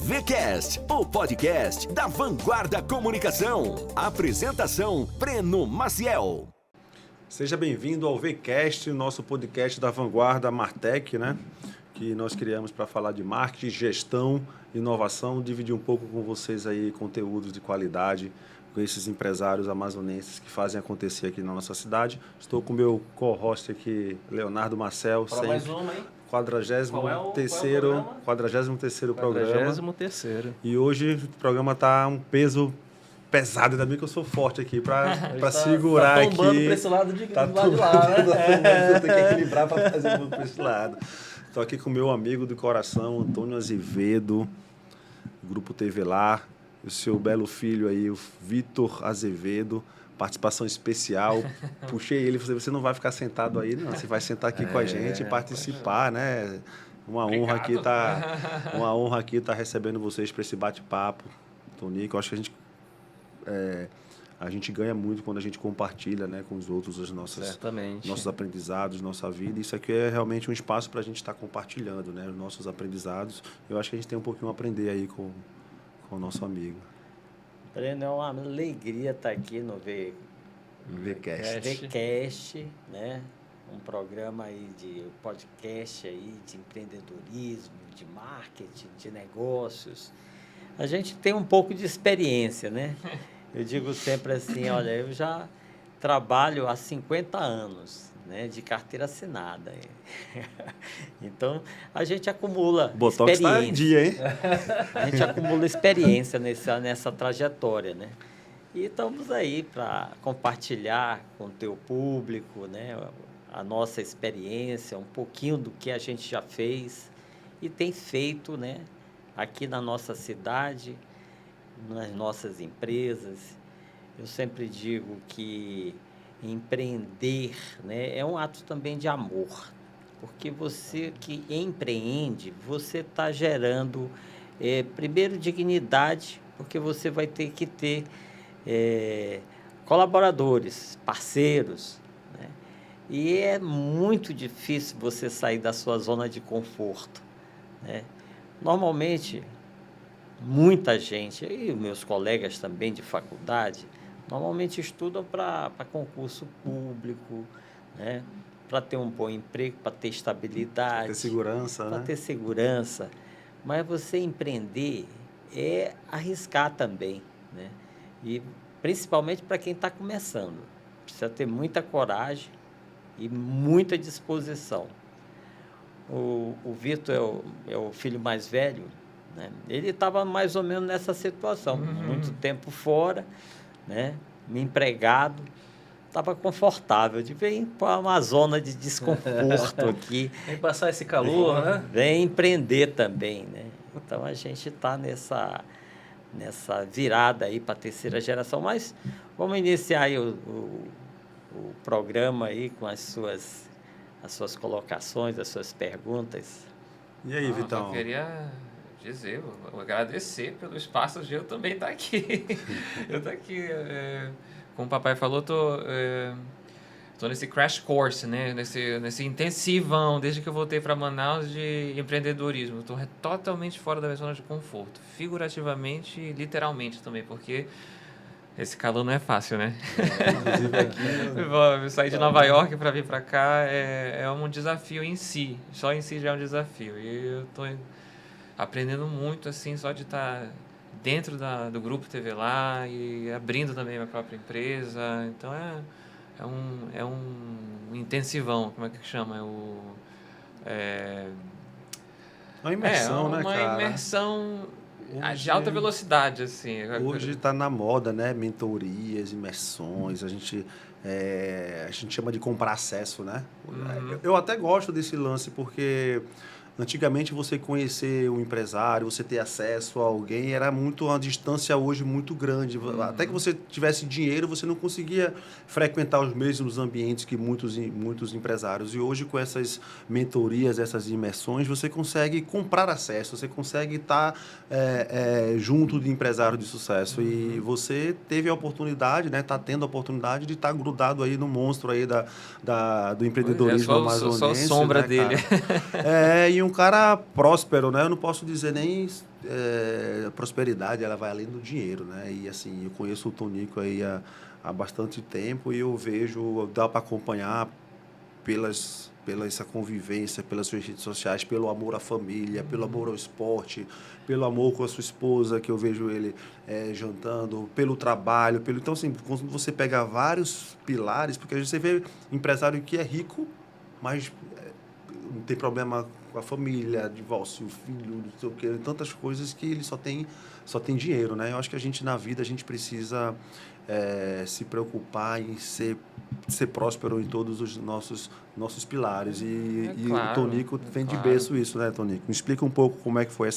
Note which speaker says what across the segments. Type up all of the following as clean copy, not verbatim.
Speaker 1: VCast, o podcast da Vanguarda Comunicação. Apresentação, Breno Maciel.
Speaker 2: Seja bem-vindo ao VCast, o nosso podcast da Vanguarda Martech, né? Que nós criamos para falar de marketing, gestão, inovação, dividir um pouco com vocês aí conteúdos de qualidade com esses empresários amazonenses que fazem acontecer aqui na nossa cidade. Estou com o meu co-host aqui, Leonardo Marcel.
Speaker 3: Para mais uma, hein?
Speaker 2: 43º programa.
Speaker 3: 43º.
Speaker 2: E hoje o programa está um peso pesado, ainda bem que eu sou forte aqui para segurar
Speaker 3: tá
Speaker 2: aqui.
Speaker 3: Para esse lado de lá,
Speaker 2: né? Eu tenho que equilibrar para fazer um pouco para esse lado. Estou aqui com o meu amigo do coração, Antônio Azevedo, Grupo TV Lá, o seu belo filho aí, o Vitor Azevedo, participação especial. Puxei ele, você não vai ficar sentado aí, não, você vai sentar aqui com a gente e participar, né? Uma honra aqui estar recebendo vocês para esse bate-papo, Tonico. Eu acho que a gente ganha muito quando a gente compartilha, né, com os outros nossos aprendizados, nossa vida. Isso aqui é realmente um espaço para a gente estar compartilhando, né, os nossos aprendizados. Eu acho que a gente tem um pouquinho a aprender aí com o nosso amigo.
Speaker 4: Breno, é uma alegria estar aqui no VCast, né? Um programa aí de podcast aí de empreendedorismo, de marketing, de negócios. A gente tem um pouco de experiência, né? Eu digo sempre assim, olha, eu já trabalho há 50 anos, né, de carteira assinada. Então, a gente acumula
Speaker 2: Botox
Speaker 4: experiência.
Speaker 2: Tá em dia, hein?
Speaker 4: A gente acumula experiência nessa trajetória, né? E estamos aí para compartilhar com o teu público, né, a nossa experiência, um pouquinho do que a gente já fez e tem feito, né, aqui na nossa cidade, nas nossas empresas. Eu sempre digo que empreender, né, é um ato também de amor, porque você que empreende, você está gerando, primeiro, dignidade, porque você vai ter que ter colaboradores, parceiros, né? E é muito difícil você sair da sua zona de conforto, né? Normalmente, muita gente, e meus colegas também de faculdade, normalmente estudam para concurso público, né? Para ter um bom emprego, para ter estabilidade.
Speaker 2: Para ter segurança, né?
Speaker 4: Para ter segurança. Mas você empreender é arriscar também, né? E principalmente para quem está começando. Precisa ter muita coragem e muita disposição. O Vitor é o filho mais velho, né? Ele estava mais ou menos nessa situação, muito tempo fora, né? Empregado, estava confortável, de vir para uma zona de desconforto aqui.
Speaker 3: Vem passar esse calor, né?
Speaker 4: Vem empreender também, né? Então, a gente está nessa virada aí para a terceira geração, mas vamos iniciar aí o programa aí com as suas colocações, as suas perguntas.
Speaker 2: E aí, Vitão?
Speaker 5: Eu queria dizer, agradecer pelo espaço de eu também estar aqui. Eu estou aqui, como o papai falou, estou nesse crash course, né? nesse intensivão, desde que eu voltei para Manaus, de empreendedorismo. Estou totalmente fora da minha zona de conforto, figurativamente e literalmente também, porque esse calor não é fácil, né?
Speaker 2: Inclusive aqui...
Speaker 5: Eu sair de Nova York para vir para cá é um desafio em si. Só em si já é um desafio. E eu estou aprendendo muito, assim, só de estar dentro do Grupo TV Lá e abrindo também a minha própria empresa. Então, é um intensivão, como é que chama?
Speaker 2: Uma imersão, né, cara?
Speaker 5: Uma imersão de alta velocidade, assim.
Speaker 2: Hoje está na moda, né? Mentorias, imersões, a gente chama de comprar acesso, né? Eu até gosto desse lance, porque antigamente você conhecer um empresário, você ter acesso a alguém, era uma distância hoje muito grande. Até que você tivesse dinheiro, você não conseguia frequentar os mesmos ambientes que muitos empresários. E hoje, com essas mentorias, essas imersões, você consegue comprar acesso, você consegue estar junto de empresários de sucesso. E você teve a oportunidade, né? Está tendo a oportunidade de estar grudado aí no monstro aí do empreendedorismo amazonense.
Speaker 5: Só a sombra, né, dele.
Speaker 2: E um cara próspero, né? Eu não posso dizer nem prosperidade, ela vai além do dinheiro, né? E assim, eu conheço o Tonico aí há bastante tempo e eu vejo, dá para acompanhar pela essa convivência, pelas suas redes sociais, pelo amor à família, pelo amor ao esporte, pelo amor com a sua esposa, que eu vejo ele jantando, pelo trabalho, então assim, quando você pega vários pilares, porque a gente vê empresário que é rico, mas não tem problema com a família, divórcio, filho, não sei o quê, tantas coisas que ele só tem dinheiro, né? Eu acho que a gente, na vida, a gente precisa se preocupar em ser próspero em todos os nossos pilares. E
Speaker 5: Claro,
Speaker 2: o Tonico vem de
Speaker 5: claro.
Speaker 2: berço isso, né, Tonico? Me explica um pouco como é que foi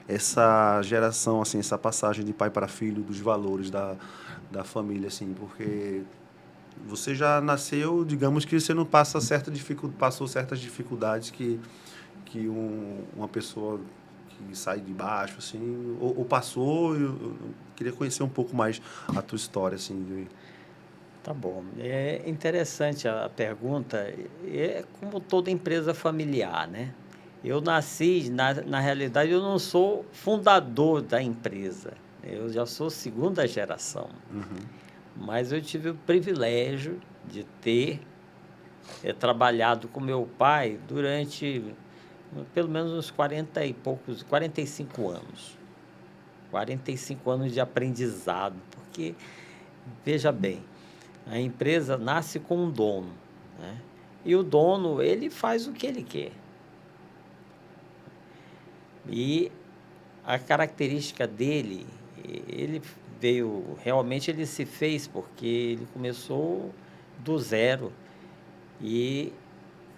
Speaker 2: essa geração, assim, essa passagem de pai para filho, dos valores da família, assim, porque você já nasceu, digamos que você não passou certas dificuldades que uma pessoa que sai de baixo, assim, ou passou. Eu queria conhecer um pouco mais a tua história, assim.
Speaker 4: Tá bom. É interessante a pergunta. É como toda empresa familiar, né? Eu nasci, na realidade, eu não sou fundador da empresa. Eu já sou segunda geração. Mas eu tive o privilégio de ter trabalhado com meu pai durante pelo menos uns 45 anos. 45 anos de aprendizado, porque, veja bem, a empresa nasce com um dono, né? E o dono, ele faz o que ele quer. E a característica dele, realmente ele se fez porque ele começou do zero e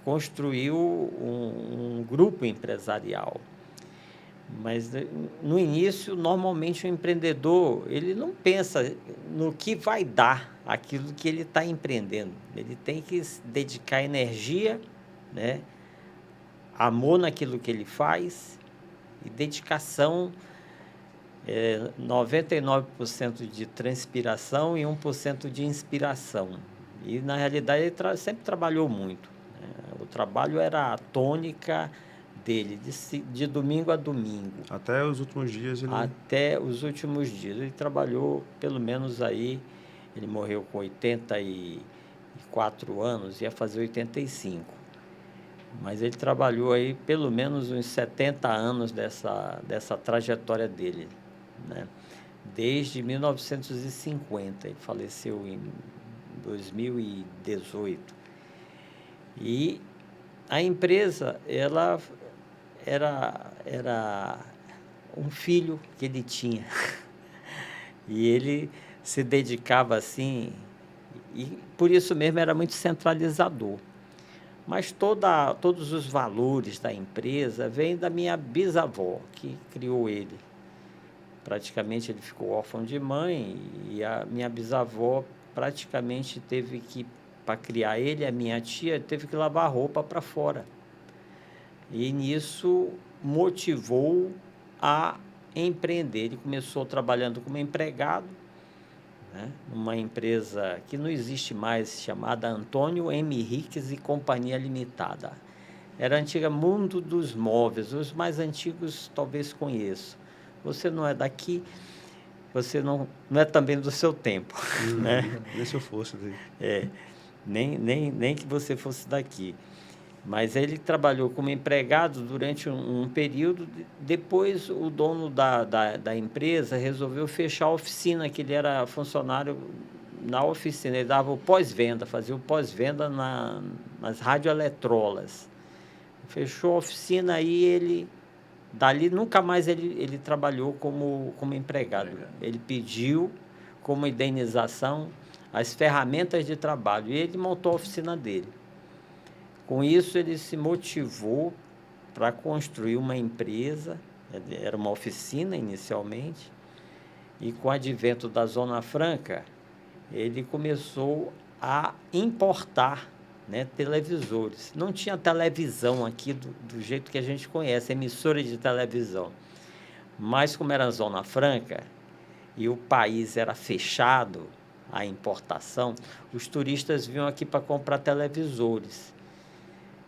Speaker 4: construiu um grupo empresarial. Mas no início, normalmente o empreendedor, ele não pensa no que vai dar aquilo que ele está empreendendo. Ele tem que se dedicar energia, né? Amor naquilo que ele faz e dedicação, 99% de transpiração e 1% de inspiração. E, na realidade, ele sempre trabalhou muito, né? O trabalho era a tônica dele, de domingo a domingo.
Speaker 2: Até os últimos dias ele...
Speaker 4: Até os últimos dias. Ele trabalhou, pelo menos aí, ele morreu com 84 anos, ia fazer 85. Mas ele trabalhou aí pelo menos uns 70 anos dessa trajetória dele, né? Desde 1950, ele faleceu em 2018. E a empresa, ela era um filho que ele tinha. E ele se dedicava assim, e por isso mesmo era muito centralizador. Mas todos os valores da empresa vêm da minha bisavó, que criou ele. Praticamente ele ficou órfão de mãe e a minha bisavó praticamente teve que, para criar ele, a minha tia teve que lavar roupa para fora. E nisso motivou a empreender. Ele começou trabalhando como empregado, né, numa empresa que não existe mais, chamada Antônio M. Henriques e Companhia Limitada. Era a antiga Mundo dos Móveis, os mais antigos talvez conheçam. Você não é daqui, você não é também do seu tempo. Né?
Speaker 2: Nem se eu fosse daí.
Speaker 4: Nem que você fosse daqui. Mas ele trabalhou como empregado durante um período. Depois, o dono da empresa resolveu fechar a oficina, que ele era funcionário na oficina. Ele dava o pós-venda, fazia o pós-venda nas radioeletrolas. Fechou a oficina, aí dali nunca mais ele trabalhou como empregado. Ele pediu como indenização as ferramentas de trabalho e ele montou a oficina dele. Com isso, ele se motivou para construir uma empresa, era uma oficina inicialmente, e com o advento da Zona Franca, ele começou a importar, né, televisores. Não tinha televisão aqui do jeito que a gente conhece, emissora de televisão. Mas como era a Zona Franca e o país era fechado à importação, os turistas vinham aqui para comprar televisores.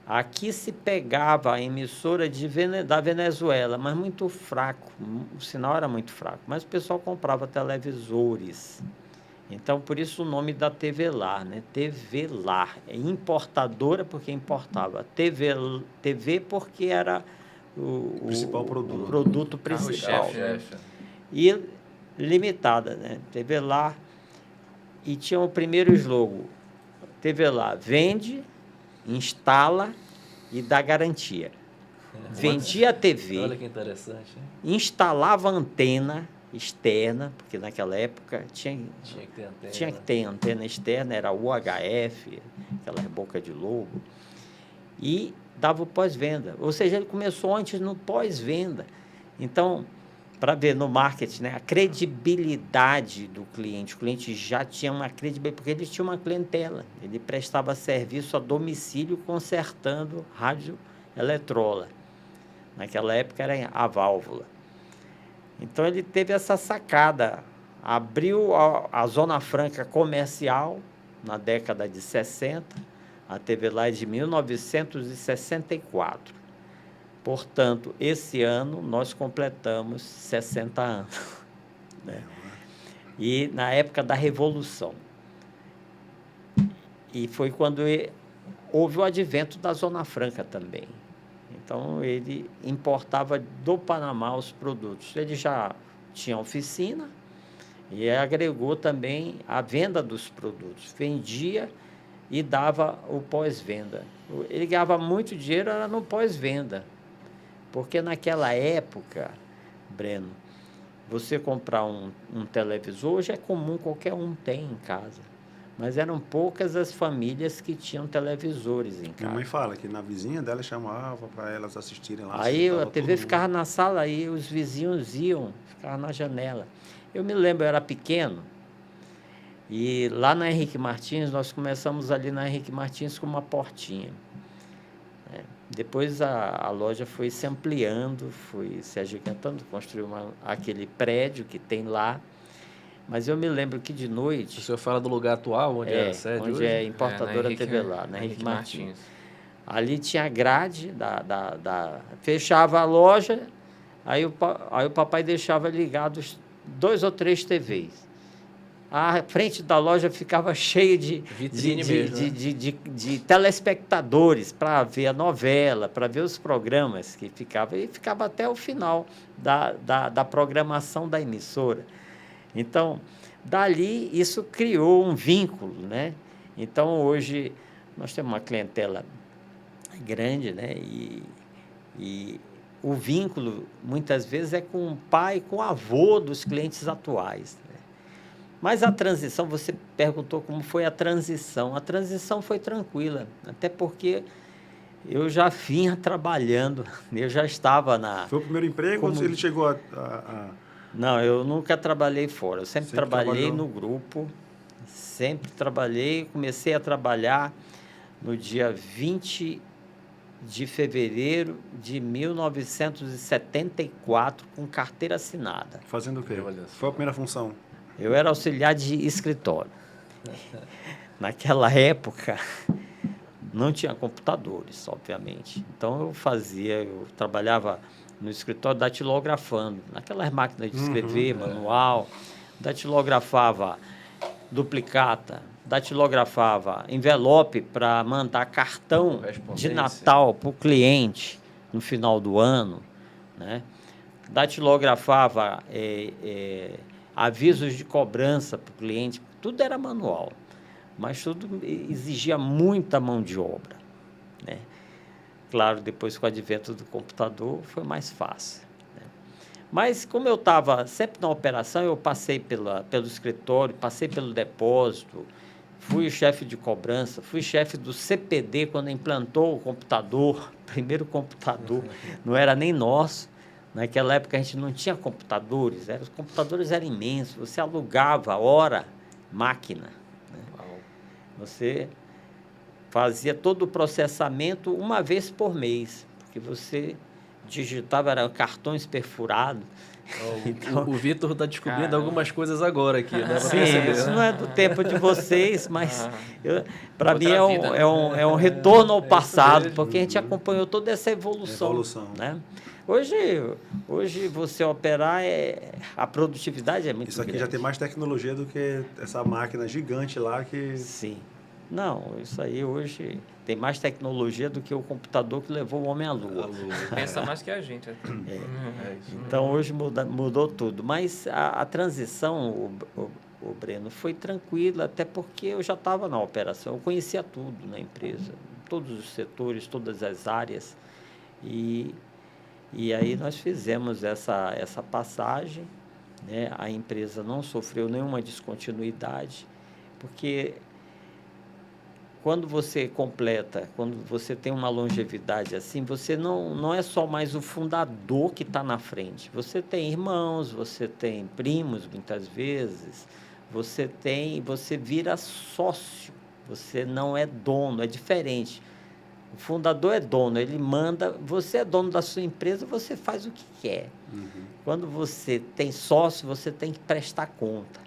Speaker 4: aqui se pegava a emissora da Venezuela, mas muito fraco, o sinal era muito fraco, mas o pessoal comprava televisores. Então, por isso o nome da TV Lar, né? TV Lar, é importadora porque importava, TV porque era o
Speaker 2: Principal produto.
Speaker 4: o produto principal.
Speaker 5: Carro-chefe.
Speaker 4: E limitada, né? TV Lar, e tinha o primeiro slogan, TV Lar vende, instala e dá garantia. Vendia a TV,
Speaker 3: Olha que interessante, hein?
Speaker 4: instalava antena externa, porque naquela época tinha
Speaker 3: Tinha que ter antena.
Speaker 4: antena externa, era UHF, aquelas boca de lobo, e dava o pós-venda. Ou seja, ele começou antes no pós-venda. Então, para ver no marketing, né, a credibilidade do cliente. O cliente já tinha uma credibilidade, porque ele tinha uma clientela. Ele prestava serviço a domicílio consertando rádio eletrola. Naquela época era a válvula. Então, ele teve essa sacada. Abriu a Zona Franca comercial na década de 60. A TV Lar é de 1964. Portanto, esse ano nós completamos 60 anos. Né? E na época da Revolução. E foi quando houve o advento da Zona Franca também. Então, ele importava do Panamá os produtos. Ele já tinha oficina e agregou também a venda dos produtos. Vendia e dava o pós-venda. Ele ganhava muito dinheiro era no pós-venda. Porque naquela época, Breno, você comprar um televisor, hoje é comum, qualquer um tem em casa. Mas eram poucas as famílias que tinham televisores em casa.
Speaker 2: Minha mãe fala que na vizinha dela chamava para elas assistirem lá.
Speaker 4: Aí a TV
Speaker 2: todo
Speaker 4: ficava
Speaker 2: mundo.
Speaker 4: na sala, aí os vizinhos iam, ficavam na janela. Eu me lembro, eu era pequeno, e lá na Henrique Martins, nós começamos ali na Henrique Martins com uma portinha. Depois a loja foi se ampliando, foi se agigantando, construiu aquele prédio que tem lá. Mas eu me lembro que de
Speaker 3: O
Speaker 4: noite...
Speaker 3: senhor fala do lugar atual, onde é a sede
Speaker 4: onde
Speaker 3: hoje?
Speaker 4: é importadora
Speaker 5: na
Speaker 4: TV Lar, na Henrique
Speaker 5: Henrique
Speaker 4: Martins. Ali tinha grade, fechava a loja, aí o papai deixava ligados 2 ou 3 TVs. A frente da loja ficava cheia de telespectadores para ver a novela, para ver os programas que ficavam. E ficava até o final da programação da emissora. Então, dali, isso criou um vínculo, né? Então, hoje, nós temos uma clientela grande, né? E o vínculo, muitas vezes, é com o pai, com o avô dos clientes atuais. Né? Mas a transição, você perguntou como foi a transição. A transição foi tranquila, até porque eu já vinha trabalhando, eu já estava na...
Speaker 2: Foi o primeiro emprego ou ele chegou a...
Speaker 4: Não, eu nunca trabalhei fora, eu sempre trabalhei
Speaker 2: trabalhou
Speaker 4: no grupo, sempre trabalhei, comecei a trabalhar no dia 20 de fevereiro de 1974, com carteira assinada.
Speaker 2: Fazendo o quê? Foi a primeira função?
Speaker 4: Eu era auxiliar de escritório. Naquela época, não tinha computadores, obviamente. Então, eu trabalhava no escritório datilografando, naquelas máquinas de escrever, manual, datilografava duplicata, datilografava envelope para mandar cartão de Natal para o cliente no final do ano, né? Datilografava avisos de cobrança para o cliente, tudo era manual, mas tudo exigia muita mão de obra, né? Claro, depois com o advento do computador foi mais fácil, né? Mas como eu estava sempre na operação, eu passei pelo escritório, passei pelo depósito, fui chefe de cobrança, fui chefe do CPD quando implantou o computador, primeiro computador, não era nem nosso. Naquela época a gente não tinha computadores, os computadores eram imensos, você alugava hora, máquina, né? Você fazia todo o processamento uma vez por mês, porque você digitava, eram cartões perfurados.
Speaker 3: Então, o Vitor está descobrindo algumas coisas agora aqui, né?
Speaker 4: Sim, isso não é do tempo de vocês, mas para mim é um retorno ao passado, porque a gente acompanhou toda essa evolução. Né? Hoje você operar, a produtividade é muito grande.
Speaker 2: Isso aqui já tem mais tecnologia do que essa máquina gigante lá que...
Speaker 4: Sim. Não, isso aí hoje tem mais tecnologia do que o computador que levou o homem à Lua.
Speaker 5: Pensa mais que a gente.
Speaker 4: Então, hoje mudou tudo. Mas a transição, o Breno, foi tranquila, até porque eu já estava na operação. Eu conhecia tudo na empresa, todos os setores, todas as áreas. E aí nós fizemos essa passagem, né? A empresa não sofreu nenhuma descontinuidade, porque... Quando você completa, quando você tem uma longevidade assim, você não é só mais o fundador que está na frente. Você tem irmãos, você tem primos, muitas vezes. Você vira sócio. Você não é dono, é diferente. O fundador é dono, ele manda. Você é dono da sua empresa, você faz o que quer. Quando você tem sócio, você tem que prestar conta.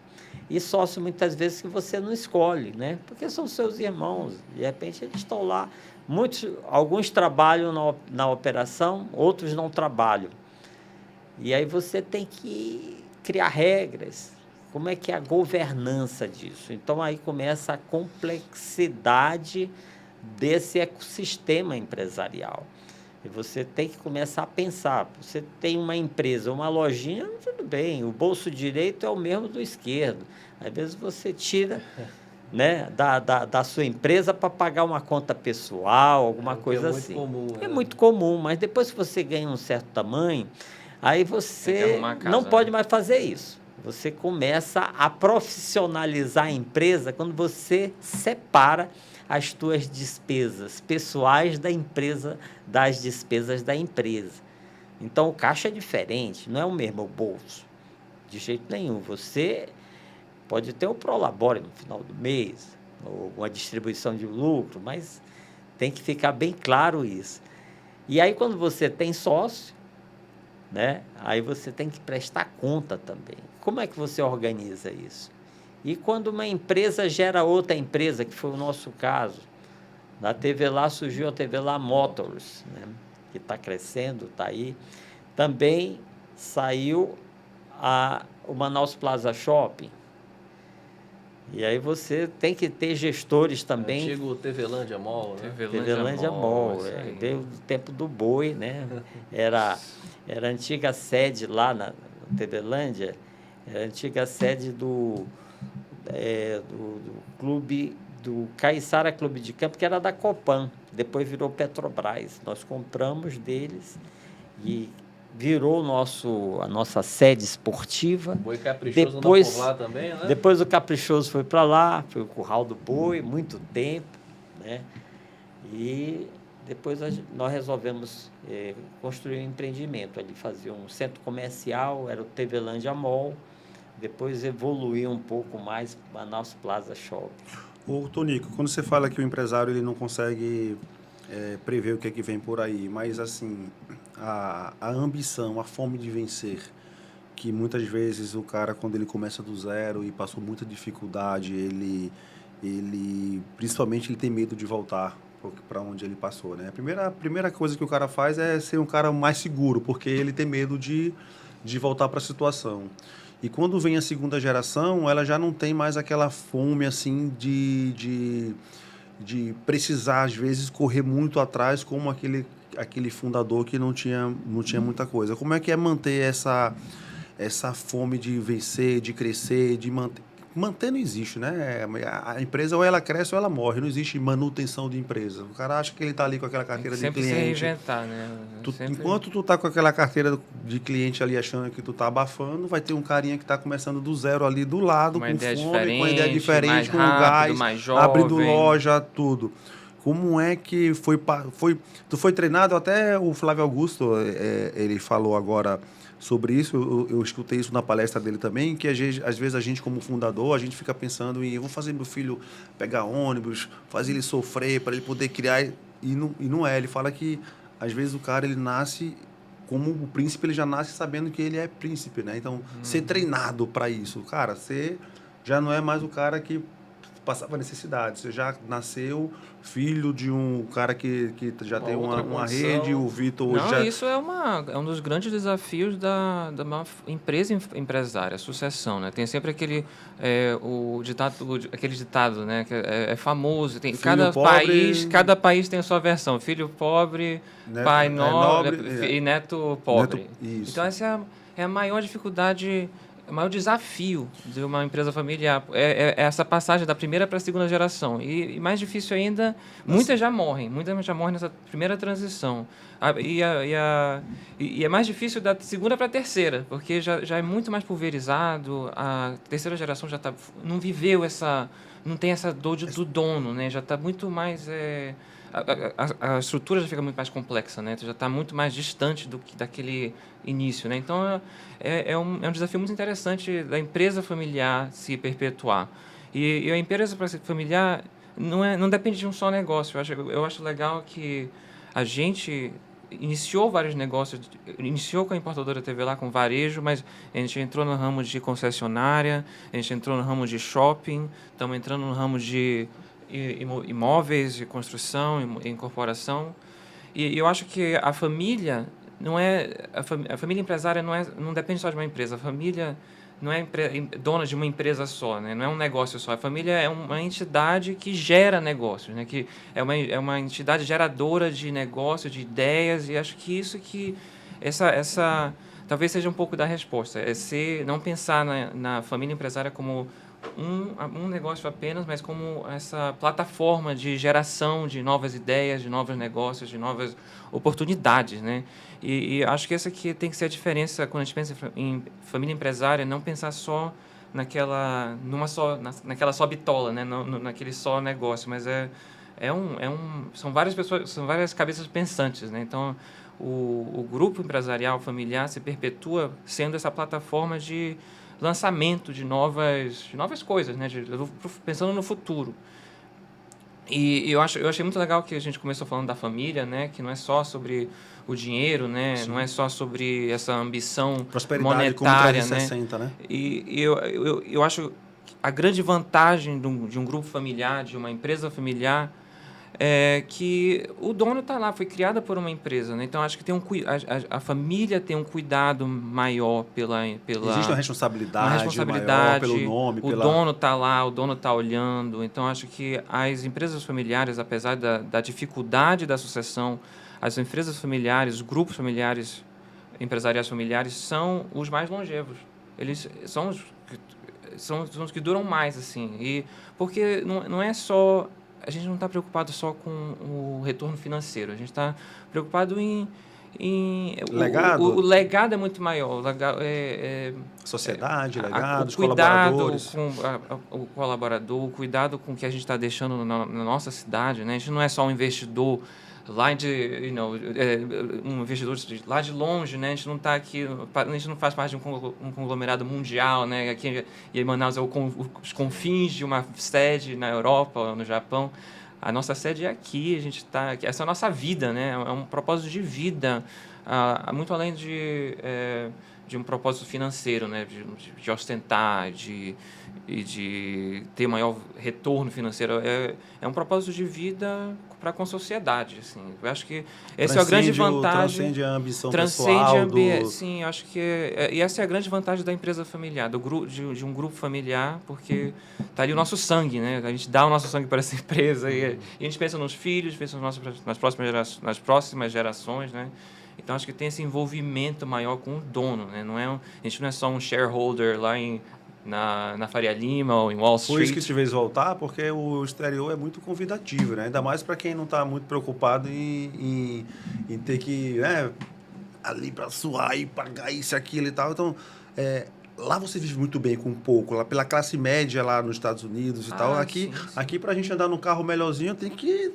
Speaker 4: E sócio, muitas vezes, que você não escolhe, né? Porque são seus irmãos. De repente, eles estão lá. Alguns trabalham na operação, outros não trabalham. E aí você tem que criar regras. Como é que é a governança disso? Então, aí começa a complexidade desse ecossistema empresarial. E você tem que começar a pensar. Você tem uma empresa, uma lojinha, tudo bem. O bolso direito é o mesmo do esquerdo. Às vezes você tira, né, da sua empresa para pagar uma conta pessoal, alguma coisa assim. É muito comum, mas depois que você ganha um certo tamanho, aí você não pode mais fazer isso. Você começa a profissionalizar a empresa quando você separa as tuas despesas pessoais da empresa, das despesas da empresa. Então, o caixa é diferente, não é o mesmo bolso, de jeito nenhum. Você pode ter o prolabore no final do mês, ou uma distribuição de lucro, mas tem que ficar bem claro isso. E aí, quando você tem sócio, né, aí você tem que prestar conta também. Como é que você organiza isso? E quando uma empresa gera outra empresa, que foi o nosso caso, na TV Lá surgiu a TV Lá Motors, né, que está crescendo, está aí. Também saiu o Manaus Plaza Shopping. E aí você tem que ter gestores também.
Speaker 3: Antigo TVlândia Mall, né?
Speaker 4: TVlândia Mall, veio do tempo do boi, né? Era a antiga sede lá na TVlândia, era a antiga sede do clube, do Caiçara Clube de Campo, que era da Copan, depois virou Petrobras. Nós compramos deles e virou a nossa sede esportiva.
Speaker 3: O Boi Caprichoso depois, andou por lá também, né?
Speaker 4: Depois o Caprichoso foi para lá, foi o Curral do Boi, muito tempo, né? E depois nós resolvemos construir um empreendimento ali, fazer um centro comercial, era o TVlândia Mall, depois evoluiu um pouco mais para a Manaus Plaza Shopping.
Speaker 2: Ô, Tonico, quando você fala que o empresário ele não consegue prever o que é que vem por aí, mas assim, a ambição, a fome de vencer, que muitas vezes o cara, quando ele começa do zero e passou muita dificuldade, ele principalmente ele tem medo de voltar para onde ele passou, né? A primeira coisa que o cara faz é ser um cara mais seguro, porque ele tem medo de voltar para a situação. E quando vem a segunda geração, ela já não tem mais aquela fome assim de precisar, às vezes, correr muito atrás como aquele fundador que não tinha muita coisa. Como é que é manter essa fome de vencer, de crescer, de manter? Manter não existe, né? A empresa ou ela cresce ou ela morre. Não existe manutenção de empresa. O cara acha que ele está ali com aquela carteira de cliente.
Speaker 5: Sempre se reinventar, né?
Speaker 2: Enquanto tu tá com aquela carteira de cliente ali achando que tu tá abafando, vai ter um carinha que tá começando do zero ali do lado, com fome, com ideia diferente, com gás, abrindo loja, tudo. Como é que foi? Tu foi treinado? Até o Flávio Augusto, ele falou agora sobre isso, eu escutei isso na palestra dele também, que às vezes a gente como fundador, a gente fica pensando em, eu vou fazer meu filho pegar ônibus, fazer ele sofrer para ele poder criar, e não é. Ele fala que às vezes o cara ele nasce como o príncipe, ele já nasce sabendo que ele é príncipe, né? Então, ser treinado para isso. Cara, você já não é mais o cara que passava necessidade. Você já nasceu filho de um cara que já tem uma rede, o Vitor hoje já...
Speaker 5: Isso é um dos grandes desafios da uma empresa empresária, a sucessão, né? Tem sempre aquele ditado, né? Que é famoso. Tem, cada país tem a sua versão. Filho pobre, pai nobre e neto pobre. Então essa é a maior dificuldade. O maior desafio de uma empresa familiar é essa passagem da primeira para a segunda geração. E mais difícil ainda, muitas já morrem nessa primeira transição. E é mais difícil da segunda para a terceira, porque já é muito mais pulverizado, a terceira geração já não viveu não tem essa dor do dono, né? Já está muito mais... A estrutura já fica muito mais complexa, né? Já está muito mais distante daquele início, né? Então é um desafio muito interessante da empresa familiar se perpetuar. E a empresa familiar não depende de um só negócio. Eu acho legal que a gente iniciou vários negócios, iniciou com a importadora TV lá, com varejo, mas a gente entrou no ramo de concessionária, a gente entrou no ramo de shopping, estamos entrando no ramo de imóveis, de construção, incorporação. E eu acho que a família não é... A família empresária não depende só de uma empresa. A família não é dona de uma empresa só, né? Não é um negócio só. A família é uma entidade que gera negócios, né? Que é uma entidade geradora de negócios, de ideias, e acho que isso que... Essa talvez seja um pouco da resposta. Não pensar na família empresária como um negócio apenas, mas como essa plataforma de geração de novas ideias, de novos negócios, de novas oportunidades, né? E acho que essa aqui tem que ser a diferença quando a gente pensa em família empresária, não pensar só naquela só bitola, né? Naquele só negócio, mas são várias pessoas, são várias cabeças pensantes, né? Então o grupo empresarial familiar se perpetua sendo essa plataforma de lançamento de novas coisas, né? Pensando no futuro. E eu achei muito legal que a gente começou falando da família, né? Que não é só sobre o dinheiro, né? Sim. Não é só sobre essa ambição monetária, como 360, né? E eu acho que a grande vantagem de um grupo familiar, de uma empresa familiar, é que o dono está lá, foi criada por uma empresa, né? Então acho que a família tem um cuidado maior pela
Speaker 2: existe uma responsabilidade maior pelo nome,
Speaker 5: o dono está lá, o dono está olhando. Então acho que as empresas familiares, apesar da dificuldade da sucessão, as empresas familiares, os grupos familiares, empresariais familiares são os mais longevos. Eles são os que duram mais, assim. E porque não é só... A gente não está preocupado só com o retorno financeiro. A gente está preocupado em
Speaker 2: legado.
Speaker 5: O legado é muito maior.
Speaker 2: Sociedade, legado, os
Speaker 5: colaboradores. Com o colaborador, o cuidado com o que a gente está deixando na nossa cidade, né? A gente não é só um investidor lá um investidor lá de longe, né? A gente não está aqui, a gente não faz parte de um conglomerado mundial, né? Aqui em Manaus é os confins de uma sede na Europa ou no Japão. A nossa sede é aqui, a gente está aqui. Essa é a nossa vida, né? É um propósito de vida, muito além de um propósito financeiro, né? De ostentar, e de ter maior retorno financeiro. É um propósito de vida com a sociedade, assim. Eu acho que essa é a grande vantagem.
Speaker 2: Transcende a ambição pessoal.
Speaker 5: Sim, acho que e essa é a grande vantagem da empresa familiar, de um grupo familiar, porque está ali o nosso sangue, né? A gente dá o nosso sangue para essa empresa e a gente pensa nos filhos, pensa nas próximas gerações, né? Então acho que tem esse envolvimento maior com o dono, né? A gente não é só um shareholder lá na Faria Lima ou em Wall Street.
Speaker 2: Por isso que te fez voltar, porque o exterior é muito convidativo, né? Ainda mais para quem não está muito preocupado em ter que ali para suar e pagar isso, aquilo e tal. Então, lá você vive muito bem com pouco, lá pela classe média lá nos Estados Unidos e tal. Aqui para a gente andar num carro melhorzinho tem que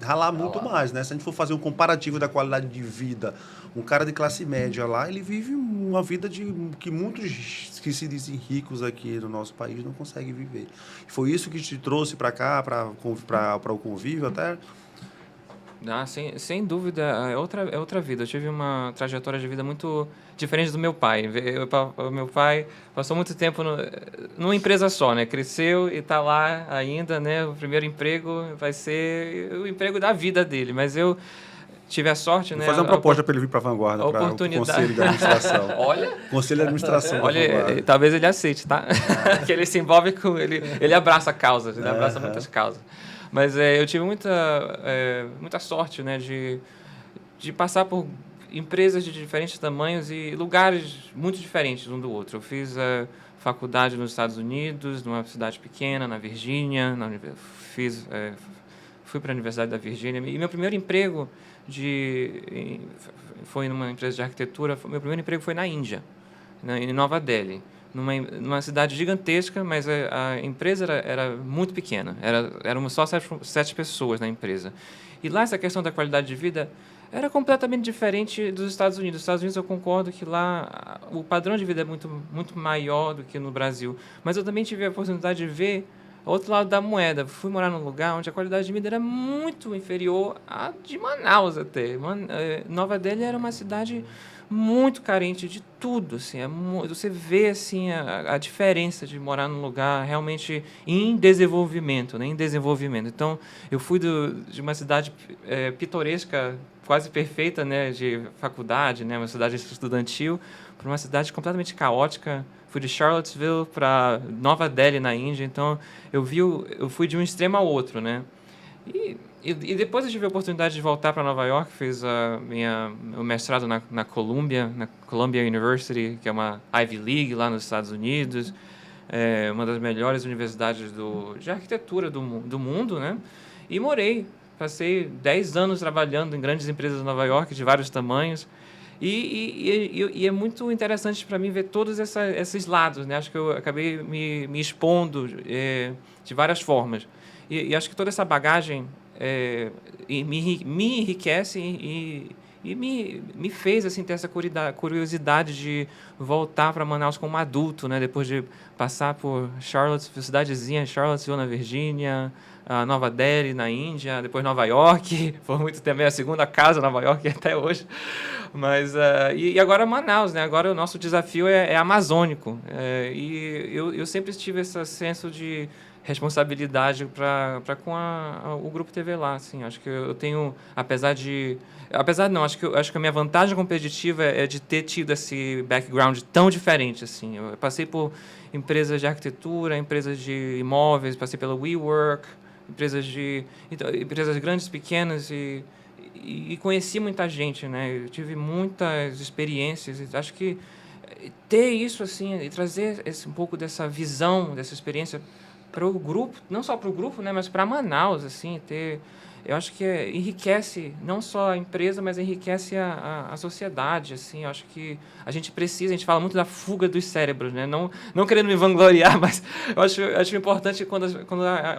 Speaker 2: ralar muito mais, né? Se a gente for fazer um comparativo da qualidade de vida, um cara de classe média lá, ele vive uma vida que muitos que se dizem ricos aqui no nosso país não conseguem viver. Foi isso que te trouxe para cá, para o convívio até?
Speaker 5: Sem dúvida, é outra vida. Eu tive uma trajetória de vida muito diferente do meu pai. O meu pai passou muito tempo numa empresa só, né? Cresceu e está lá ainda, né? O primeiro emprego vai ser o emprego da vida dele. Mas eu tive a sorte, né?
Speaker 2: Vou fazer uma proposta para ele vir para a Vanguarda, para o Conselho de Administração.
Speaker 5: Olha,
Speaker 2: Conselho de Administração da Vanguarda.
Speaker 5: talvez ele aceite, tá? Que ele se envolve com... Ele abraça causas, ele abraça muitas causas. Mas eu tive muita sorte, né, de passar por empresas de diferentes tamanhos e lugares muito diferentes um do outro. Eu fiz a faculdade nos Estados Unidos, numa cidade pequena, na Virgínia. Fui para a Universidade da Virgínia. E meu primeiro emprego foi numa empresa de arquitetura. Meu primeiro emprego foi na Índia, em Nova Delhi. Numa cidade gigantesca, mas a empresa era muito pequena. Eram só 7 pessoas na empresa. E lá essa questão da qualidade de vida era completamente diferente dos Estados Unidos. Nos Estados Unidos eu concordo que lá o padrão de vida é muito, muito maior do que no Brasil. Mas eu também tive a oportunidade de ver o outro lado da moeda. Fui morar num lugar onde a qualidade de vida era muito inferior à de Manaus até. Nova Delhi era uma cidade muito carente de tudo, assim, você vê assim a diferença de morar num lugar realmente em desenvolvimento, né, Então, eu fui de uma cidade pitoresca, quase perfeita, né, de faculdade, né, uma cidade estudantil, para uma cidade completamente caótica. Fui de Charlottesville para Nova Delhi, na Índia. Então, eu fui de um extremo ao outro, né? E depois eu tive a oportunidade de voltar para Nova York, fiz o mestrado na Columbia University, que é uma Ivy League lá nos Estados Unidos, uma das melhores universidades de arquitetura do mundo, né? E passei 10 anos trabalhando em grandes empresas de Nova York, de vários tamanhos, e é muito interessante para mim ver todos esses lados, né? Acho que eu acabei me expondo de várias formas. E acho que toda essa bagagem me enriquece e me fez assim, ter essa curiosidade de voltar para Manaus como adulto, né? Depois de passar por cidadezinha, Charlottesville, na Virgínia, Nova Delhi, na Índia, depois Nova York, foi muito também a segunda casa Nova York até hoje. Mas, e agora Manaus, né? Agora o nosso desafio é amazônico. E eu sempre tive esse senso de responsabilidade para com o Grupo TV lá, assim. Acho que eu tenho, acho que a minha vantagem competitiva é de ter tido esse background tão diferente, assim. Eu passei por empresas de arquitetura, empresas de imóveis, passei pela WeWork, empresas grandes, pequenas e conheci muita gente, né? Eu tive muitas experiências e acho que ter isso, assim, e trazer um pouco dessa visão, dessa experiência para o grupo, não só para o grupo, né, mas para Manaus, assim, eu acho que enriquece não só a empresa, mas enriquece a sociedade, assim. Eu acho que a gente fala muito da fuga dos cérebros, né, não querendo me vangloriar, mas eu acho importante quando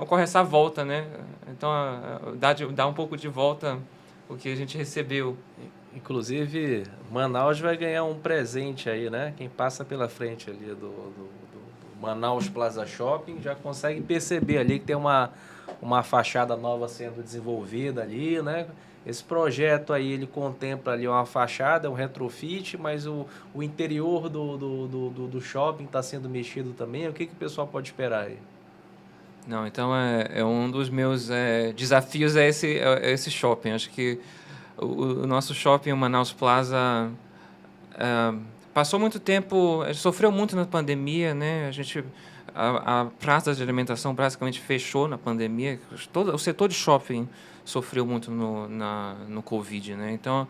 Speaker 5: ocorre essa volta, né, então dar um pouco de volta o que a gente recebeu.
Speaker 3: Inclusive, Manaus vai ganhar um presente aí, né, quem passa pela frente ali do Manaus Plaza Shopping já consegue perceber ali que tem uma fachada nova sendo desenvolvida ali, né? Esse projeto aí, ele contempla ali uma fachada, um retrofit, mas o interior do shopping está sendo mexido também. O que o pessoal pode esperar aí?
Speaker 5: Não, então é um dos meus desafios esse shopping. Acho que o nosso shopping, o Manaus Plaza, passou muito tempo, sofreu muito na pandemia, né? A praça de alimentação praticamente fechou na pandemia. O setor de shopping sofreu muito no Covid, né? Então,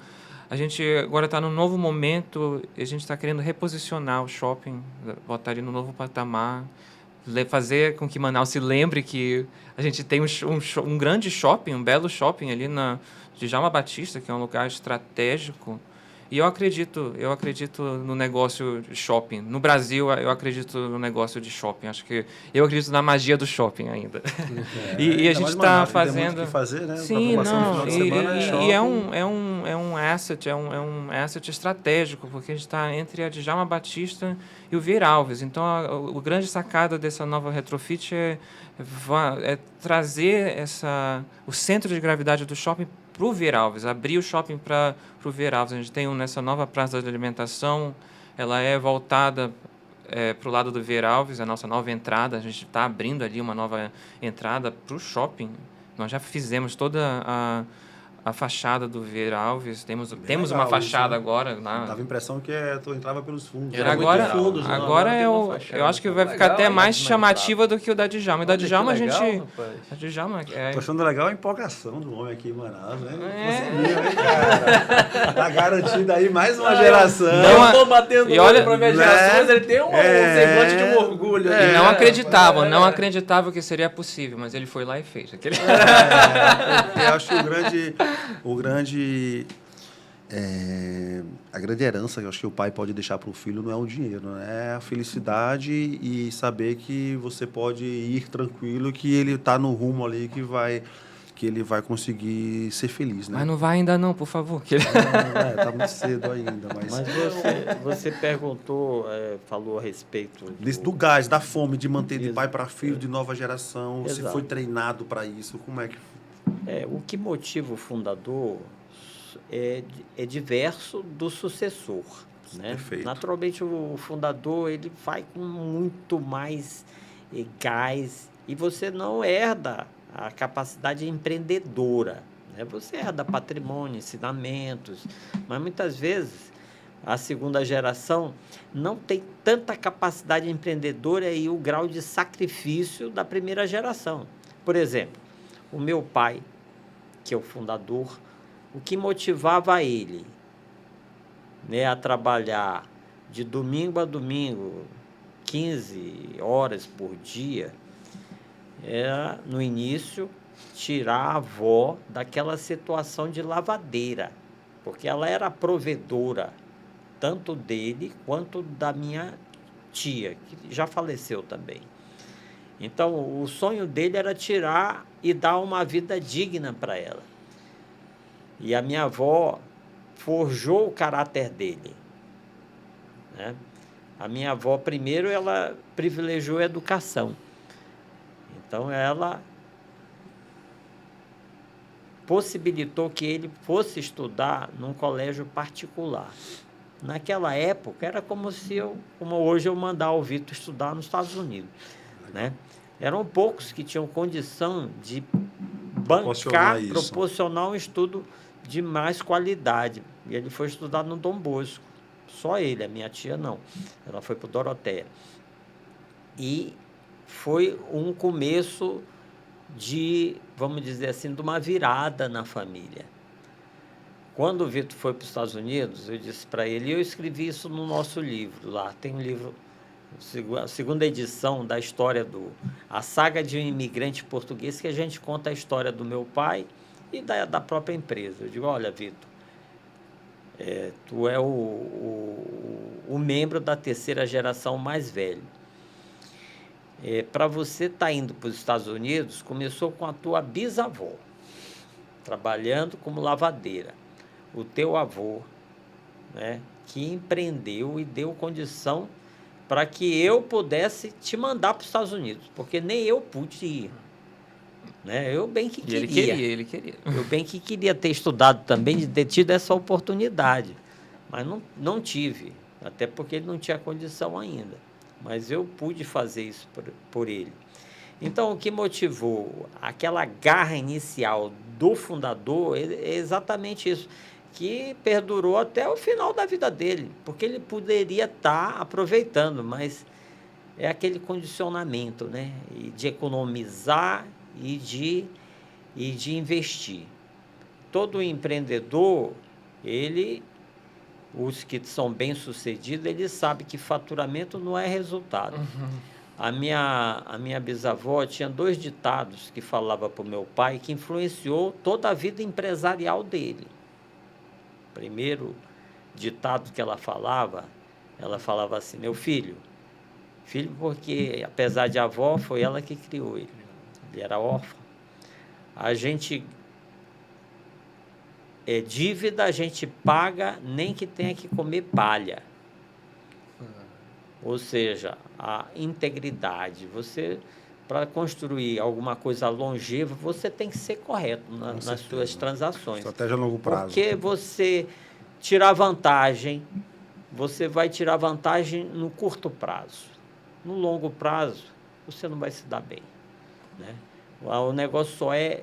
Speaker 5: a gente agora está num novo momento, a gente está querendo reposicionar o shopping, botar ele no novo patamar, fazer com que Manaus se lembre que a gente tem um grande shopping, um belo shopping ali na Djalma Batista, que é um lugar estratégico. E eu acredito no negócio de shopping. No Brasil, eu acredito no negócio de shopping. Eu acredito na magia do shopping ainda. E a gente está fazendo... Tem muito o
Speaker 2: que fazer, né?
Speaker 5: Sim, não. E é um asset estratégico, porque a gente está entre a Djalma Batista e o Vieira Alves. Então, a grande sacada dessa nova retrofit é trazer o centro de gravidade do shopping para o Veralves, abrir o shopping para o Veralves. A gente tem nessa nova praça de alimentação, ela é voltada para o lado do Veralves, a nossa nova entrada. A gente está abrindo ali uma nova entrada para o shopping. Nós já fizemos toda a fachada do Veralves, temos uma fachada
Speaker 2: isso, né?
Speaker 5: agora.
Speaker 2: Dava a impressão que tu entrava pelos fundos.
Speaker 5: Agora,
Speaker 2: fundos, né?
Speaker 5: agora eu acho que vai ficar até mais chamativa do que o da Djalma. E da Djalma a gente... A Djalma
Speaker 2: Tô achando legal a empolgação do homem aqui em Manaus, né? Conseguiu, hein, cara? Tá garantido aí mais uma geração.
Speaker 3: Eu tô batendo
Speaker 5: e olha,
Speaker 3: pra minhas gerações, ele tem um semblante de um orgulho.
Speaker 5: E não acreditava que seria possível, mas ele foi lá e fez.
Speaker 2: Eu acho que a grande herança que eu acho que o pai pode deixar para o filho não é o dinheiro, né? É a felicidade e saber que você pode ir tranquilo, que ele está no rumo ali que ele vai conseguir ser feliz, né?
Speaker 5: Mas não vai ainda não, por favor.
Speaker 2: Tá muito cedo ainda. Mas
Speaker 4: você perguntou, falou a respeito...
Speaker 2: Do gás, da fome, de manter de pai para filho, de nova geração.
Speaker 4: Exato.
Speaker 2: Você foi treinado para isso, como é que...
Speaker 4: O que motiva o fundador é diverso do sucessor, né?
Speaker 2: Perfeito.
Speaker 4: Naturalmente, o fundador ele vai com muito mais gás e você não herda a capacidade empreendedora, né? Você herda patrimônio, ensinamentos, mas muitas vezes a segunda geração não tem tanta capacidade empreendedora e o grau de sacrifício da primeira geração. Por exemplo, o meu pai, que é o fundador, o que motivava ele, né, a trabalhar de domingo a domingo, 15 horas por dia, era, no início, tirar a avó daquela situação de lavadeira, porque ela era provedora, tanto dele quanto da minha tia, que já faleceu também. Então, o sonho dele era tirar e dar uma vida digna para ela. E a minha avó forjou o caráter dele, né? A minha avó, primeiro, ela privilegiou a educação. Então, ela possibilitou que ele fosse estudar num colégio particular. Naquela época, era como hoje eu mandar o Vitor estudar nos Estados Unidos, né? Eram poucos que tinham condição de proporcionar um estudo de mais qualidade. E ele foi estudar no Dom Bosco. Só ele, a minha tia não. Ela foi para o Doroteia. E foi um começo de, vamos dizer assim, de uma virada na família. Quando o Vitor foi para os Estados Unidos, eu disse para ele, eu escrevi isso no nosso livro lá. Tem um livro, a segunda edição da história A Saga de um Imigrante Português, que a gente conta a história do meu pai e da própria empresa. Eu digo, olha, Vitor, tu é o membro da terceira geração mais velho. Para você estar indo para os Estados Unidos, começou com a tua bisavó, trabalhando como lavadeira. O teu avô, né, que empreendeu e deu condição para que eu pudesse te mandar para os Estados Unidos, porque nem eu pude ir. Né? Eu bem que queria.
Speaker 5: Ele queria.
Speaker 4: Eu bem que queria ter estudado também, de ter tido essa oportunidade, mas não tive, até porque ele não tinha condição ainda. Mas eu pude fazer isso por ele. Então, o que motivou aquela garra inicial do fundador é exatamente isso, que perdurou até o final da vida dele, porque ele poderia estar aproveitando, mas é aquele condicionamento, né? De economizar e de investir. Todo empreendedor, os que são bem-sucedidos, eles sabem que faturamento não é resultado. Uhum. A minha bisavó tinha 2 ditados que falava para o meu pai, que influenciou toda a vida empresarial dele. Primeiro ditado que ela falava assim, meu filho porque apesar de avó, foi ela que criou ele. Ele era órfão. Dívida a gente paga nem que tenha que comer palha. Ou seja, a integridade. Você para construir alguma coisa longeva, você tem que ser correto nas suas transações.
Speaker 2: Estratégia a longo prazo.
Speaker 4: Porque você tirar vantagem, você vai tirar vantagem no curto prazo. No longo prazo, você não vai se dar bem, né? O negócio só é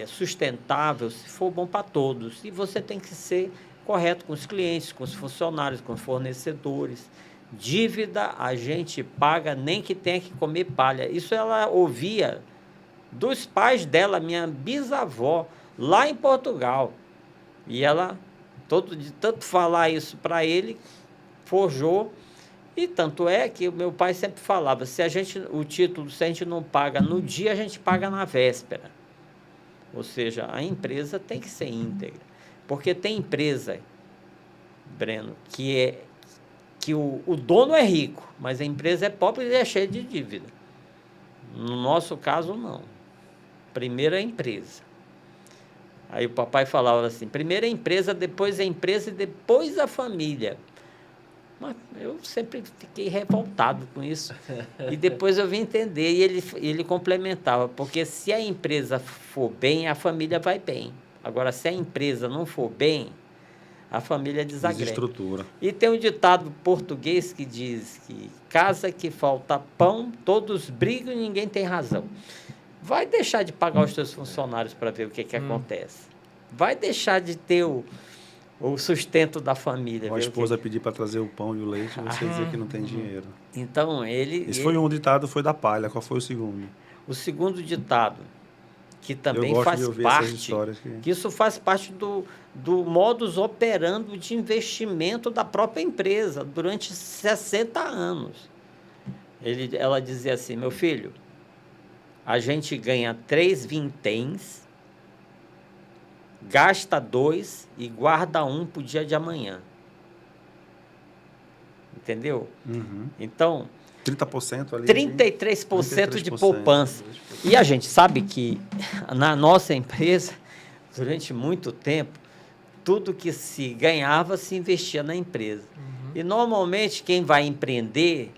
Speaker 4: sustentável se for bom para todos. E você tem que ser correto com os clientes, com os funcionários, com os fornecedores. Dívida a gente paga nem que tenha que comer palha. Isso ela ouvia dos pais dela, minha bisavó, lá em Portugal. E ela, de tanto falar isso para ele, forjou. E tanto é que o meu pai sempre falava, se a gente não paga no dia, a gente paga na véspera. Ou seja, a empresa tem que ser íntegra. Porque tem empresa, Breno, que o dono é rico, mas a empresa é pobre e é cheia de dívida. No nosso caso, não. Primeiro a empresa. Aí o papai falava assim, primeiro a empresa, depois a empresa e depois a família. Mas eu sempre fiquei revoltado com isso. E depois eu vim entender, e ele complementava, porque se a empresa for bem, a família vai bem. Agora, se a empresa não for bem, a família desagrega.
Speaker 2: Desestrutura.
Speaker 4: E tem um ditado português que diz que casa que falta pão, todos brigam e ninguém tem razão. Vai deixar de pagar os teus funcionários para ver o que acontece. Vai deixar de ter o sustento da família.
Speaker 2: A esposa pedir para trazer o pão e o leite, você dizer que não tem dinheiro.
Speaker 4: Então,
Speaker 2: Foi um ditado, foi da palha. Qual foi o segundo?
Speaker 4: O segundo ditado, que também faz parte, que isso faz parte do modus operandi de investimento da própria empresa durante 60 anos. Ela dizia assim, meu filho, a gente ganha 3 vinténs, gasta 2 e guarda 1 para o dia de amanhã. Entendeu?
Speaker 2: Uhum.
Speaker 4: Então,
Speaker 2: 30% ali.
Speaker 4: 33% de poupança. E a gente sabe que na nossa empresa, durante muito tempo, tudo que se ganhava se investia na empresa. Uhum. E normalmente quem vai empreender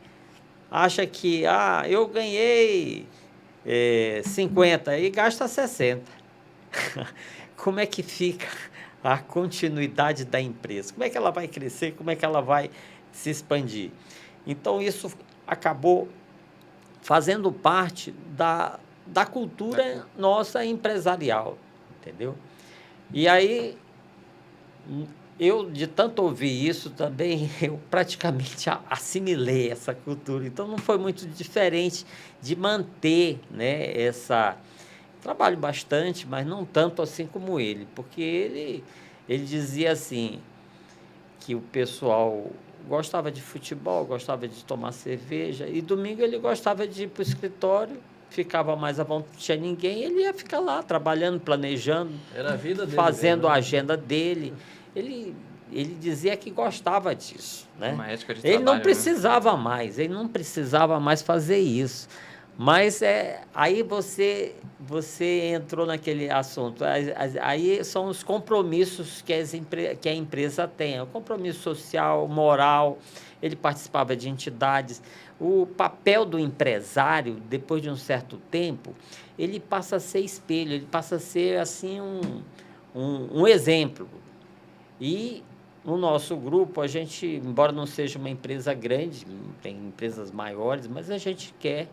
Speaker 4: acha que eu ganhei 50 e gasta 60. Como é que fica a continuidade da empresa? Como é que ela vai crescer? Como é que ela vai se expandir? Então, isso acabou fazendo parte da cultura nossa empresarial, entendeu? E aí, eu, de tanto ouvir isso também, eu praticamente assimilei essa cultura. Então, não foi muito diferente de manter, né, trabalho bastante, mas não tanto assim como ele, porque ele dizia assim, que o pessoal gostava de futebol, gostava de tomar cerveja, e domingo ele gostava de ir para o escritório, ficava mais à vontade, não tinha ninguém, ele ia ficar lá, trabalhando, planejando,
Speaker 3: era a vida dele,
Speaker 4: fazendo a agenda dele. Ele dizia que gostava disso, né?
Speaker 5: Uma ética de
Speaker 4: ele
Speaker 5: trabalho,
Speaker 4: não precisava mais fazer isso. Mas aí você entrou naquele assunto. Aí são os compromissos que a empresa tem. O compromisso social, moral, ele participava de entidades. O papel do empresário, depois de um certo tempo, ele passa a ser espelho, ele passa a ser assim um exemplo. E no nosso grupo, a gente, embora não seja uma empresa grande, tem empresas maiores, mas a gente quer,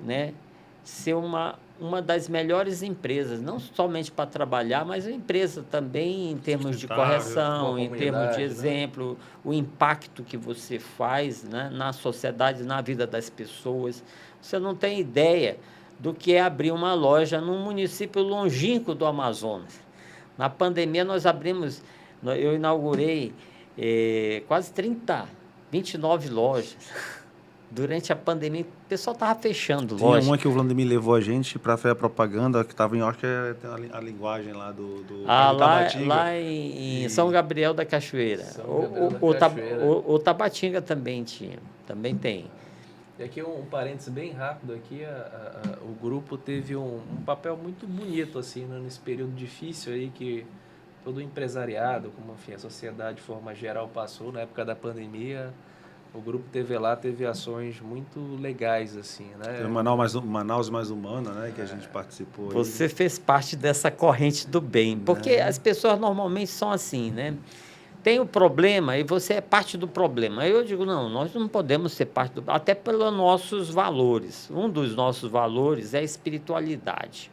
Speaker 4: né, ser uma das melhores empresas, não somente para trabalhar, mas uma empresa também em termos de correção, em termos de exemplo, né? O impacto que você faz, né, na sociedade, na vida das pessoas. Você não tem ideia do que é abrir uma loja num município longínquo do Amazonas. Na pandemia, eu inaugurei quase 29 lojas. Durante a pandemia, o pessoal estava fechando loja.
Speaker 2: Tinha uma que o Vladimir levou a gente para fazer a propaganda, que estava em, acho que é a linguagem lá do Tabatinga.
Speaker 4: Lá em São Gabriel da Cachoeira. O Tabatinga também tinha, também tem.
Speaker 3: E aqui um parênteses bem rápido aqui, o grupo teve um papel muito bonito assim, né, nesse período difícil aí que todo o empresariado, como enfim, a sociedade de forma geral passou na época da pandemia. O Grupo TV Lá teve ações muito legais, assim, né?
Speaker 2: Tem Manaus Mais Humana, né? Que a gente participou.
Speaker 4: Você fez parte dessa corrente do bem, porque as pessoas normalmente são assim, né? Tem o problema e você é parte do problema. Aí eu digo, não, nós não podemos ser parte do... Até pelos nossos valores. Um dos nossos valores é a espiritualidade.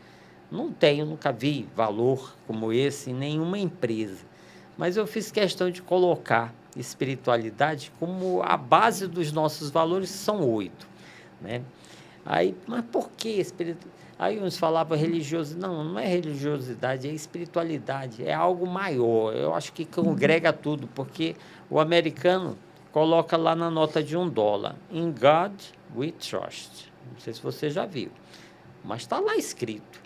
Speaker 4: Nunca vi valor como esse em nenhuma empresa. Mas eu fiz questão de colocar espiritualidade como a base dos nossos valores, são 8, né? Aí, mas por que espiritualidade? Aí uns falavam religioso, não é religiosidade, é espiritualidade, é algo maior. Eu acho que congrega tudo, porque o americano coloca lá na nota de $1, In God we trust. Não sei se você já viu, mas está lá escrito.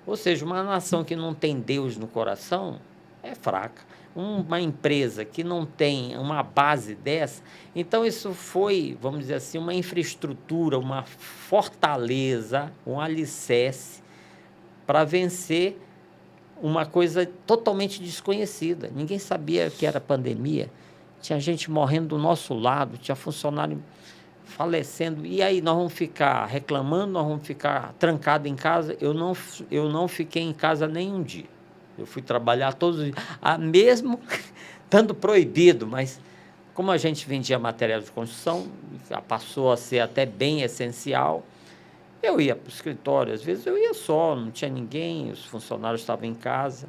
Speaker 4: Ou seja, uma nação que não tem Deus no coração é fraca. Uma empresa que não tem uma base dessa, então isso foi, vamos dizer assim, uma infraestrutura, uma fortaleza, um alicerce para vencer uma coisa totalmente desconhecida. Ninguém sabia que era pandemia, tinha gente morrendo do nosso lado, tinha funcionário falecendo, e aí nós vamos ficar reclamando, nós vamos ficar trancados em casa. Eu não fiquei em casa nem um dia. Eu fui trabalhar todos os dias, mesmo estando proibido, mas como a gente vendia material de construção, passou a ser até bem essencial, eu ia para o escritório, às vezes eu ia só, não tinha ninguém, os funcionários estavam em casa.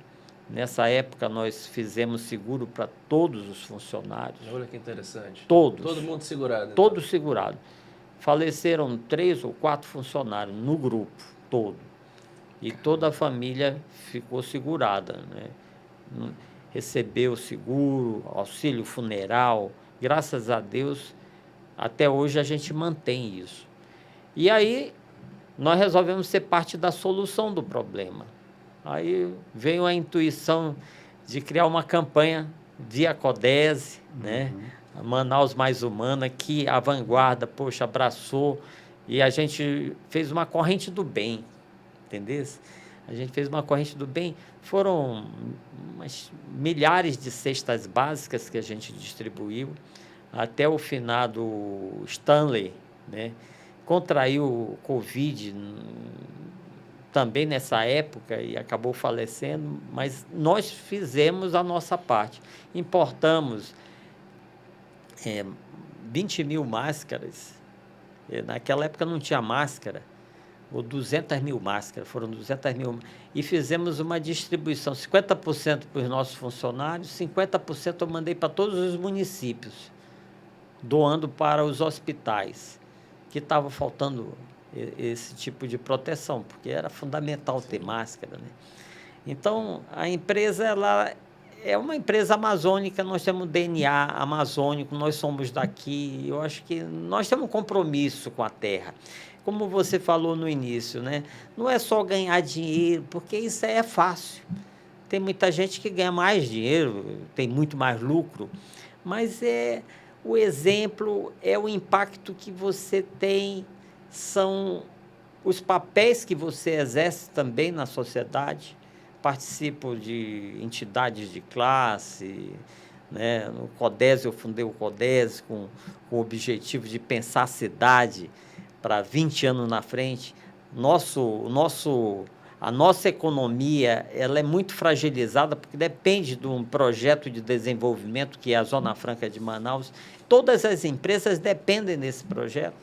Speaker 4: Nessa época nós fizemos seguro para todos os funcionários.
Speaker 3: Olha que interessante.
Speaker 4: Todos.
Speaker 3: Todo mundo segurado. Então.
Speaker 4: Todos segurados. Faleceram 3 ou 4 funcionários no grupo todo. E toda a família ficou segurada, né? Recebeu seguro, auxílio funeral. Graças a Deus, até hoje a gente mantém isso. E aí, nós resolvemos ser parte da solução do problema. Aí veio a intuição de criar uma campanha via CODESE, né? A Manaus Mais Humana, que a Vanguarda, abraçou, e a gente fez uma corrente do bem. Entendeu? A gente fez uma corrente do bem, foram milhares de cestas básicas que a gente distribuiu, até o finado Stanley, né? Contraiu o Covid também nessa época e acabou falecendo, mas nós fizemos a nossa parte. Importamos 20 mil máscaras, naquela época não tinha máscara, ou 200 mil máscaras, foram 200 mil, e fizemos uma distribuição, 50% para os nossos funcionários, 50% eu mandei para todos os municípios, doando para os hospitais, que estava faltando esse tipo de proteção, porque era fundamental ter máscara, né? Então, a empresa, ela é uma empresa amazônica, nós temos DNA amazônico, nós somos daqui, eu acho que nós temos um compromisso com a terra. Como você falou no início, né? Não é só ganhar dinheiro, porque isso é fácil. Tem muita gente que ganha mais dinheiro, tem muito mais lucro, mas o exemplo, é o impacto que você tem, são os papéis que você exerce também na sociedade. Participo de entidades de classe, né? No CODESE, eu fundei o CODESE com o objetivo de pensar a cidade para 20 anos na frente. A nossa economia, ela é muito fragilizada, porque depende de um projeto de desenvolvimento, que é a Zona Franca de Manaus. Todas as empresas dependem desse projeto.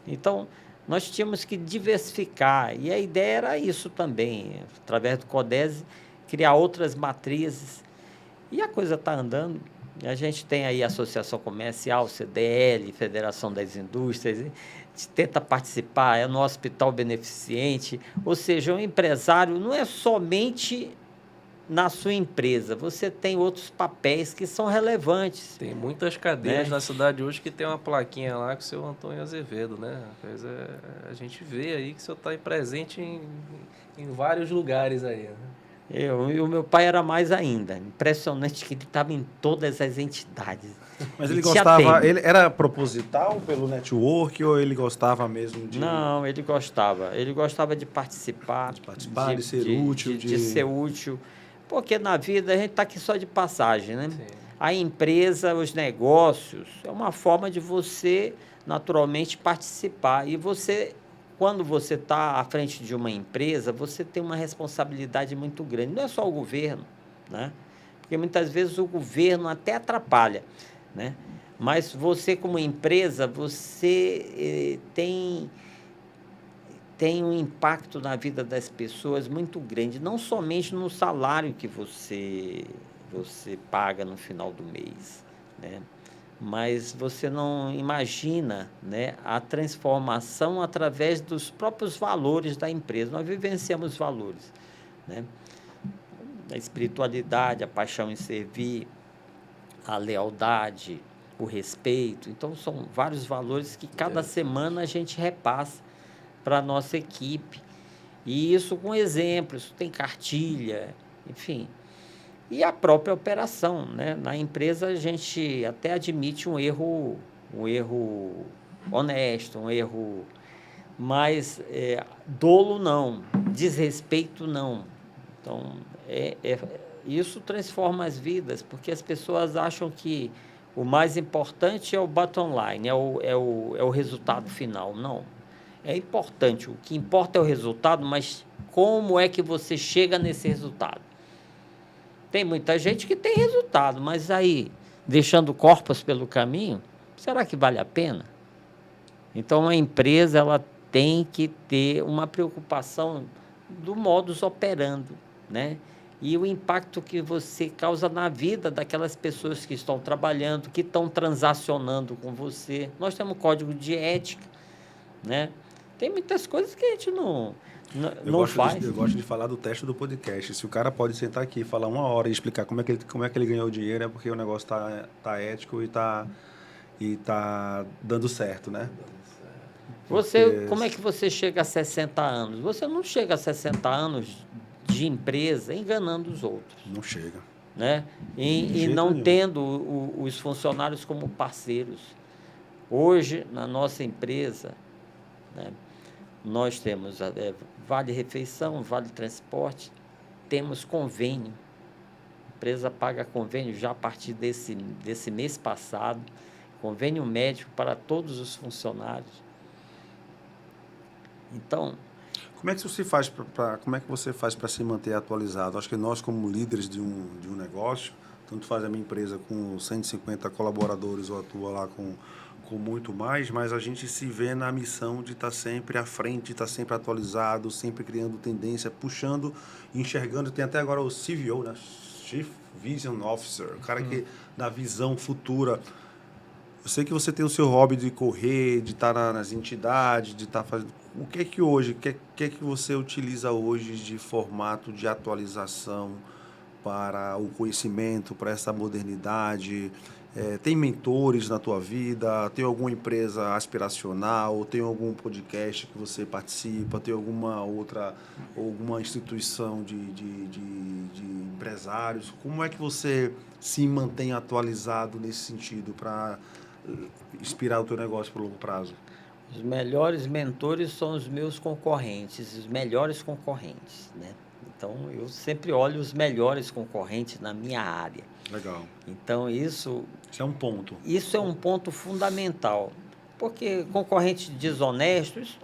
Speaker 4: Então, nós tínhamos que diversificar, e a ideia era isso também, através do CODESE, criar outras matrizes, e a coisa está andando. A gente tem aí a Associação Comercial, CDL, Federação das Indústrias, a gente tenta participar, no Hospital Beneficente, ou seja, o empresário não é somente na sua empresa, você tem outros papéis que são relevantes.
Speaker 3: Tem muitas cadeiras, né, na cidade hoje que tem uma plaquinha lá com o seu Antônio Azevedo, né? A gente vê aí que o senhor está presente em vários lugares aí, né?
Speaker 4: E o meu pai era mais ainda, impressionante que ele estava em todas as entidades.
Speaker 2: Mas ele gostava, ele era proposital pelo network ou ele gostava mesmo de...
Speaker 4: Não, ele gostava de participar.
Speaker 2: De ser útil.
Speaker 4: De ser útil, porque na vida a gente está aqui só de passagem, né? Sim. a empresa, os negócios, é uma forma de você, naturalmente, participar. E você, quando você está à frente de uma empresa, você tem uma responsabilidade muito grande. Não é só o governo, né? Porque muitas vezes o governo até atrapalha, né? Mas você, como empresa, você tem um impacto na vida das pessoas muito grande, não somente no salário que você paga no final do mês, né? Mas você não imagina, né, a transformação através dos próprios valores da empresa. Nós vivenciamos valores, né? A espiritualidade, a paixão em servir, a lealdade, o respeito. Então, são vários valores que cada semana a gente repassa para a nossa equipe. E isso com exemplos, tem cartilha, enfim. E a própria operação, né? Na empresa a gente até admite um erro honesto, um erro, mas dolo não, desrespeito não. Então, isso transforma as vidas, porque as pessoas acham que o mais importante é o bottom line, é o resultado final. Não, é importante, o que importa é o resultado, mas como é que você chega nesse resultado? Tem muita gente que tem resultado, mas aí, deixando corpos pelo caminho, será que vale a pena? Então, a empresa ela tem que ter uma preocupação do modus operandi, né? E o impacto que você causa na vida daquelas pessoas que estão trabalhando, que estão transacionando com você. Nós temos um código de ética, né? Tem muitas coisas que a gente não faz.
Speaker 2: Eu gosto de falar do teste do podcast. Se o cara pode sentar aqui e falar 1 hora e explicar como é que ele ganhou o dinheiro, é porque o negócio tá ético e tá dando certo, né?
Speaker 4: Como é que você chega a 60 anos? Você não chega a 60 anos de empresa enganando os outros.
Speaker 2: Não chega.
Speaker 4: Né? E não
Speaker 2: nenhum.
Speaker 4: Tendo os funcionários como parceiros. Hoje, na nossa empresa, né, nós temos vale refeição, vale transporte, temos convênio. A empresa paga convênio já a partir desse mês passado, convênio médico para todos os funcionários. Então,
Speaker 2: como é que você faz para se manter atualizado? Acho que nós, como líderes de um negócio, tanto faz a minha empresa com 150 colaboradores ou atua lá com muito mais, mas a gente se vê na missão de estar sempre à frente, de estar sempre atualizado, sempre criando tendência, puxando, enxergando. Tem até agora o CVO, né? Chief Vision Officer, o cara que dá visão futura. Eu sei que você tem o seu hobby de correr, de estar nas entidades, de estar fazendo... O que é que hoje, o que é que você utiliza hoje de formato de atualização para o conhecimento, para essa modernidade? Tem mentores na tua vida? Tem alguma empresa aspiracional? Tem algum podcast que você participa? Tem alguma instituição de empresários? Como é que você se mantém atualizado nesse sentido para inspirar o teu negócio para o longo prazo?
Speaker 4: Os melhores mentores são os meus concorrentes, os melhores concorrentes, né? Então, eu sempre olho os melhores concorrentes na minha área.
Speaker 2: Legal.
Speaker 4: Então, isso
Speaker 2: é um ponto.
Speaker 4: Isso é um ponto fundamental, porque concorrente desonesto, isso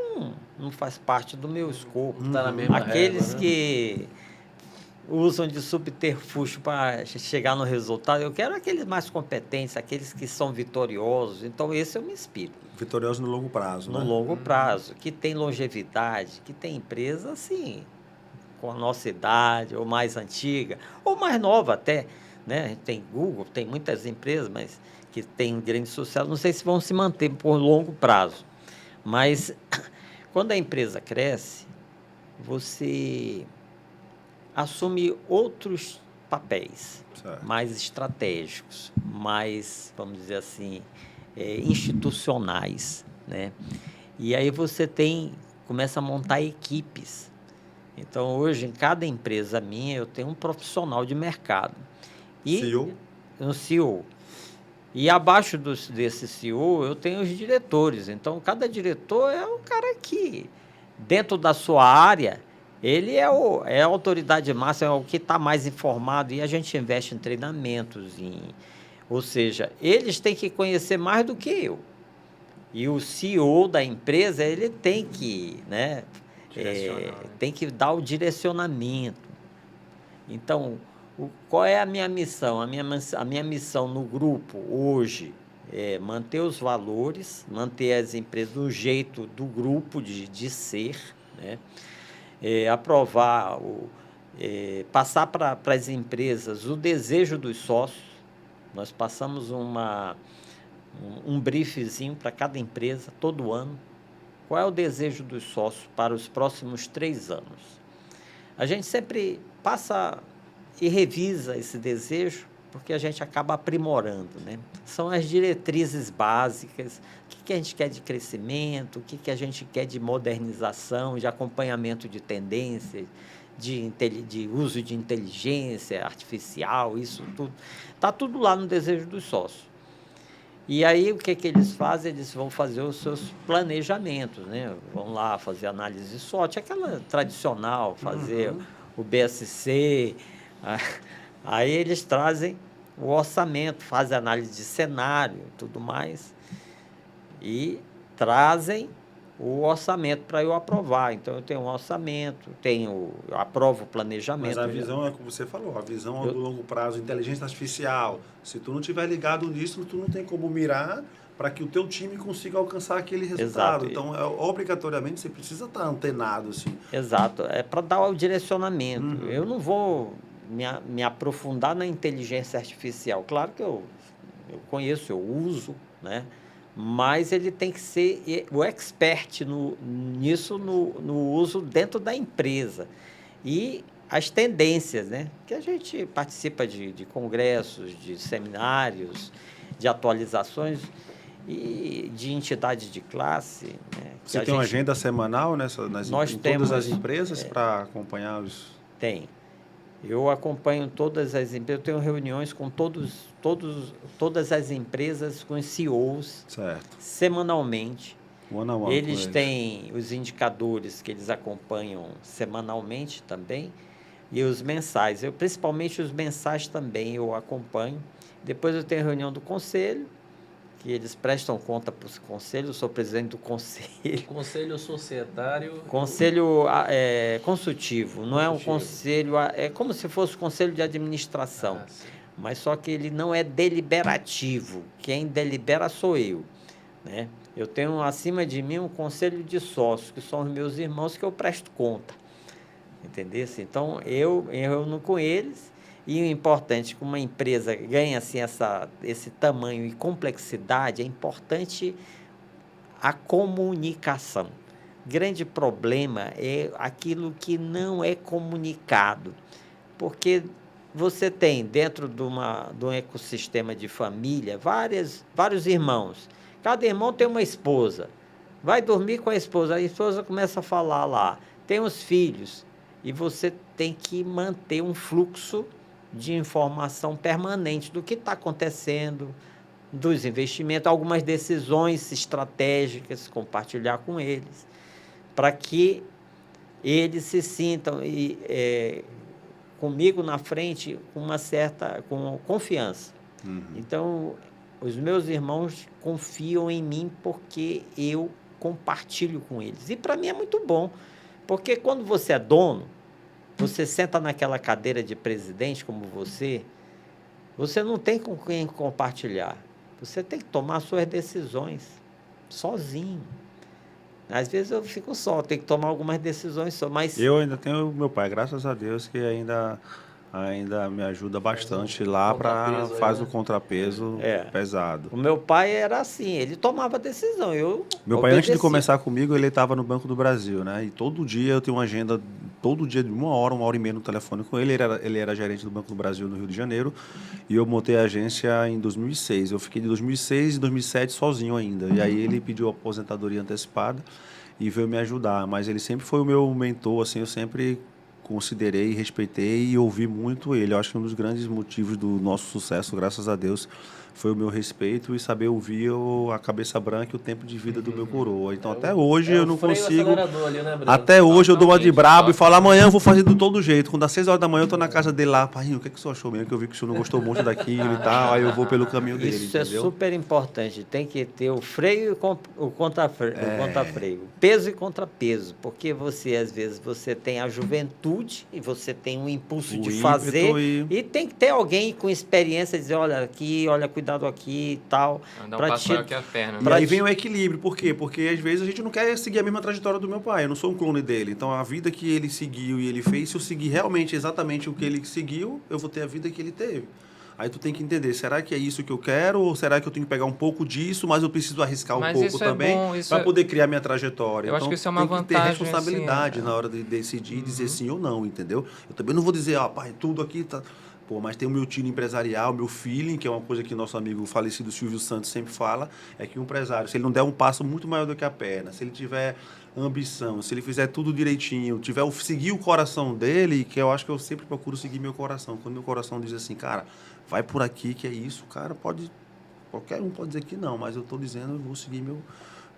Speaker 4: não faz parte do meu escopo.
Speaker 3: Está na mesma
Speaker 4: Aqueles
Speaker 3: régua, né?
Speaker 4: que usam de subterfúgio para chegar no resultado, eu quero aqueles mais competentes, aqueles que são vitoriosos. Então, esse eu me inspiro.
Speaker 2: Vitoriosos no longo prazo,
Speaker 4: No
Speaker 2: né?
Speaker 4: longo prazo, que tem longevidade, que tem empresa assim, com a nossa idade, ou mais antiga, ou mais nova até, né? Tem Google, tem muitas empresas, mas que têm um grande sucesso, não sei se vão se manter por longo prazo. Mas, quando a empresa cresce, você assume outros papéis,
Speaker 2: certo,
Speaker 4: mais estratégicos, mais, vamos dizer assim, institucionais, né? E aí você começa a montar equipes. Então, hoje, em cada empresa minha, eu tenho um profissional de mercado.
Speaker 2: CEO?
Speaker 4: Um CEO. E abaixo desse CEO, eu tenho os diretores. Então, cada diretor é um cara que, dentro da sua área, ele é a autoridade máxima, é o que está mais informado. E a gente investe em treinamentos, em Ou seja, eles têm que conhecer mais do que eu. E o CEO da empresa, ele tem que, né, tem que dar o direcionamento. Então, qual é a minha missão? A minha missão no grupo hoje é manter os valores, manter as empresas do jeito do grupo de ser, né? Aprovar, passar para as empresas o desejo dos sócios. Nós passamos um briefzinho para cada empresa, todo ano. Qual é o desejo dos sócios para os próximos 3 anos? A gente sempre passa e revisa esse desejo, porque a gente acaba aprimorando, né? São as diretrizes básicas, o que a gente quer de crescimento, o que a gente quer de modernização, de acompanhamento de tendências, de uso de inteligência artificial, isso tudo. Está tudo lá no desejo dos sócios. E aí, o que eles fazem? Eles vão fazer os seus planejamentos, né? Vão lá fazer análise SWOT, aquela tradicional, fazer o BSC. Aí eles trazem o orçamento, fazem análise de cenário e tudo mais, e trazem o orçamento para eu aprovar. Então, eu tenho um orçamento, eu aprovo o planejamento.
Speaker 2: Mas a visão é como você falou, a visão do longo prazo, inteligência artificial. Se tu não tiver ligado nisso, tu não tem como mirar para que o teu time consiga alcançar aquele resultado.
Speaker 4: Exato.
Speaker 2: Então, obrigatoriamente, você precisa estar antenado, assim.
Speaker 4: Exato. É para dar o direcionamento. Eu não vou me aprofundar na inteligência artificial. Claro que eu conheço, eu uso, né? Mas ele tem que ser o expert nisso, no uso dentro da empresa. E as tendências, né? Que a gente participa de congressos, de seminários, de atualizações e de entidades de classe. Né?
Speaker 2: Você tem uma agenda semanal em todas as empresas para acompanhar os...
Speaker 4: Tem. Eu acompanho todas as empresas, eu tenho reuniões com todas as empresas, com os CEOs,
Speaker 2: certo,
Speaker 4: semanalmente. Eles
Speaker 2: com
Speaker 4: têm os indicadores que eles acompanham semanalmente também, e os mensais. Principalmente os mensais também eu acompanho. Depois eu tenho reunião do conselho, que eles prestam conta para o conselho, eu sou presidente do conselho.
Speaker 3: Conselho societário.
Speaker 4: Conselho consultivo, não é um conselho, é como se fosse conselho de administração, mas só que ele não é deliberativo, quem delibera sou eu, né? Eu tenho acima de mim um conselho de sócios, que são os meus irmãos, que eu presto conta, entendeu? Então, eu reúno com eles. E o importante, que uma empresa ganha assim, esse tamanho e complexidade, é importante a comunicação. Grande problema é aquilo que não é comunicado, porque você tem dentro de um ecossistema de família vários irmãos. Cada irmão tem uma esposa, vai dormir com a esposa começa a falar lá, tem os filhos, e você tem que manter um fluxo de informação permanente do que está acontecendo, dos investimentos, algumas decisões estratégicas, compartilhar com eles, para que eles se sintam comigo na frente com confiança. Então, os meus irmãos confiam em mim porque eu compartilho com eles. E para mim é muito bom, porque quando você é dono, você senta naquela cadeira de presidente como você não tem com quem compartilhar. Você tem que tomar suas decisões sozinho. Às vezes eu fico só, tenho que tomar algumas decisões só, mas...
Speaker 2: Eu ainda tenho meu pai, graças a Deus, que ainda me ajuda bastante lá para faz o contrapeso pesado.
Speaker 4: O meu pai era assim, ele tomava decisão,
Speaker 2: Meu pai, antes de começar comigo, ele estava no Banco do Brasil, né? E todo dia eu tenho uma agenda, todo dia de 1 hora e meia no telefone com ele. Ele era gerente do Banco do Brasil no Rio de Janeiro e eu montei a agência em 2006. Eu fiquei de 2006 e 2007 sozinho ainda. E aí ele pediu aposentadoria antecipada e veio me ajudar. Mas ele sempre foi o meu mentor, assim, eu sempre considerei, respeitei e ouvi muito ele. Eu acho que um dos grandes motivos do nosso sucesso, graças a Deus, foi o meu respeito e saber ouvir a cabeça branca e o tempo de vida do meu coroa. Então, até hoje eu não consigo...
Speaker 3: Ali, né,
Speaker 2: até hoje eu dou uma de brabo e falo,
Speaker 5: totalmente.
Speaker 2: amanhã eu vou fazer do todo jeito. Quando às 6 horas da manhã eu tô na casa dele lá, pai, o que é que o senhor achou mesmo? Que eu vi que o senhor não gostou muito daquilo e tal, aí eu vou pelo caminho dele,
Speaker 4: Isso
Speaker 2: entendeu?
Speaker 4: é super importante. Tem que ter o freio e o contrafreio. Peso e contrapeso. Porque você, às vezes, você tem a juventude e você tem um impulso
Speaker 2: O
Speaker 4: de
Speaker 2: ímpeto
Speaker 4: fazer.
Speaker 2: e-
Speaker 4: E tem que ter alguém com experiência dizer, olha aqui, olha, cuidado aqui e tal.
Speaker 5: Andar um
Speaker 4: pra
Speaker 5: passo
Speaker 4: te-
Speaker 5: maior que a perna.
Speaker 2: E
Speaker 5: né?
Speaker 2: aí vem o equilíbrio, por quê? Porque às vezes a gente não quer seguir a mesma trajetória do meu pai, eu não sou um clone dele. Então a vida que ele seguiu e ele fez, se eu seguir realmente exatamente o que ele seguiu, eu vou ter a vida que ele teve. Aí tu tem que entender, será que é isso que eu quero? Ou será que eu tenho que pegar um pouco disso, mas eu preciso arriscar um
Speaker 5: Mas
Speaker 2: pouco
Speaker 5: isso é
Speaker 2: também
Speaker 5: bom, isso
Speaker 2: para
Speaker 5: é-
Speaker 2: poder criar minha trajetória?
Speaker 5: Eu acho que isso é uma
Speaker 2: tem que ter
Speaker 5: vantagem,
Speaker 2: responsabilidade
Speaker 5: assim,
Speaker 2: na hora de decidir e dizer sim ou não, entendeu? Eu também não vou dizer, pai, tudo aqui tá... Pô, mas tem o meu tino empresarial, meu feeling, que é uma coisa que nosso amigo falecido Silvio Santos sempre fala, é que o empresário, se ele não der um passo muito maior do que a perna, se ele tiver ambição, se ele fizer tudo direitinho, seguir o coração dele, que eu acho que eu sempre procuro seguir meu coração. Quando meu coração diz assim, cara, vai por aqui que é isso, cara, qualquer um pode dizer que não, mas eu estou dizendo, eu vou seguir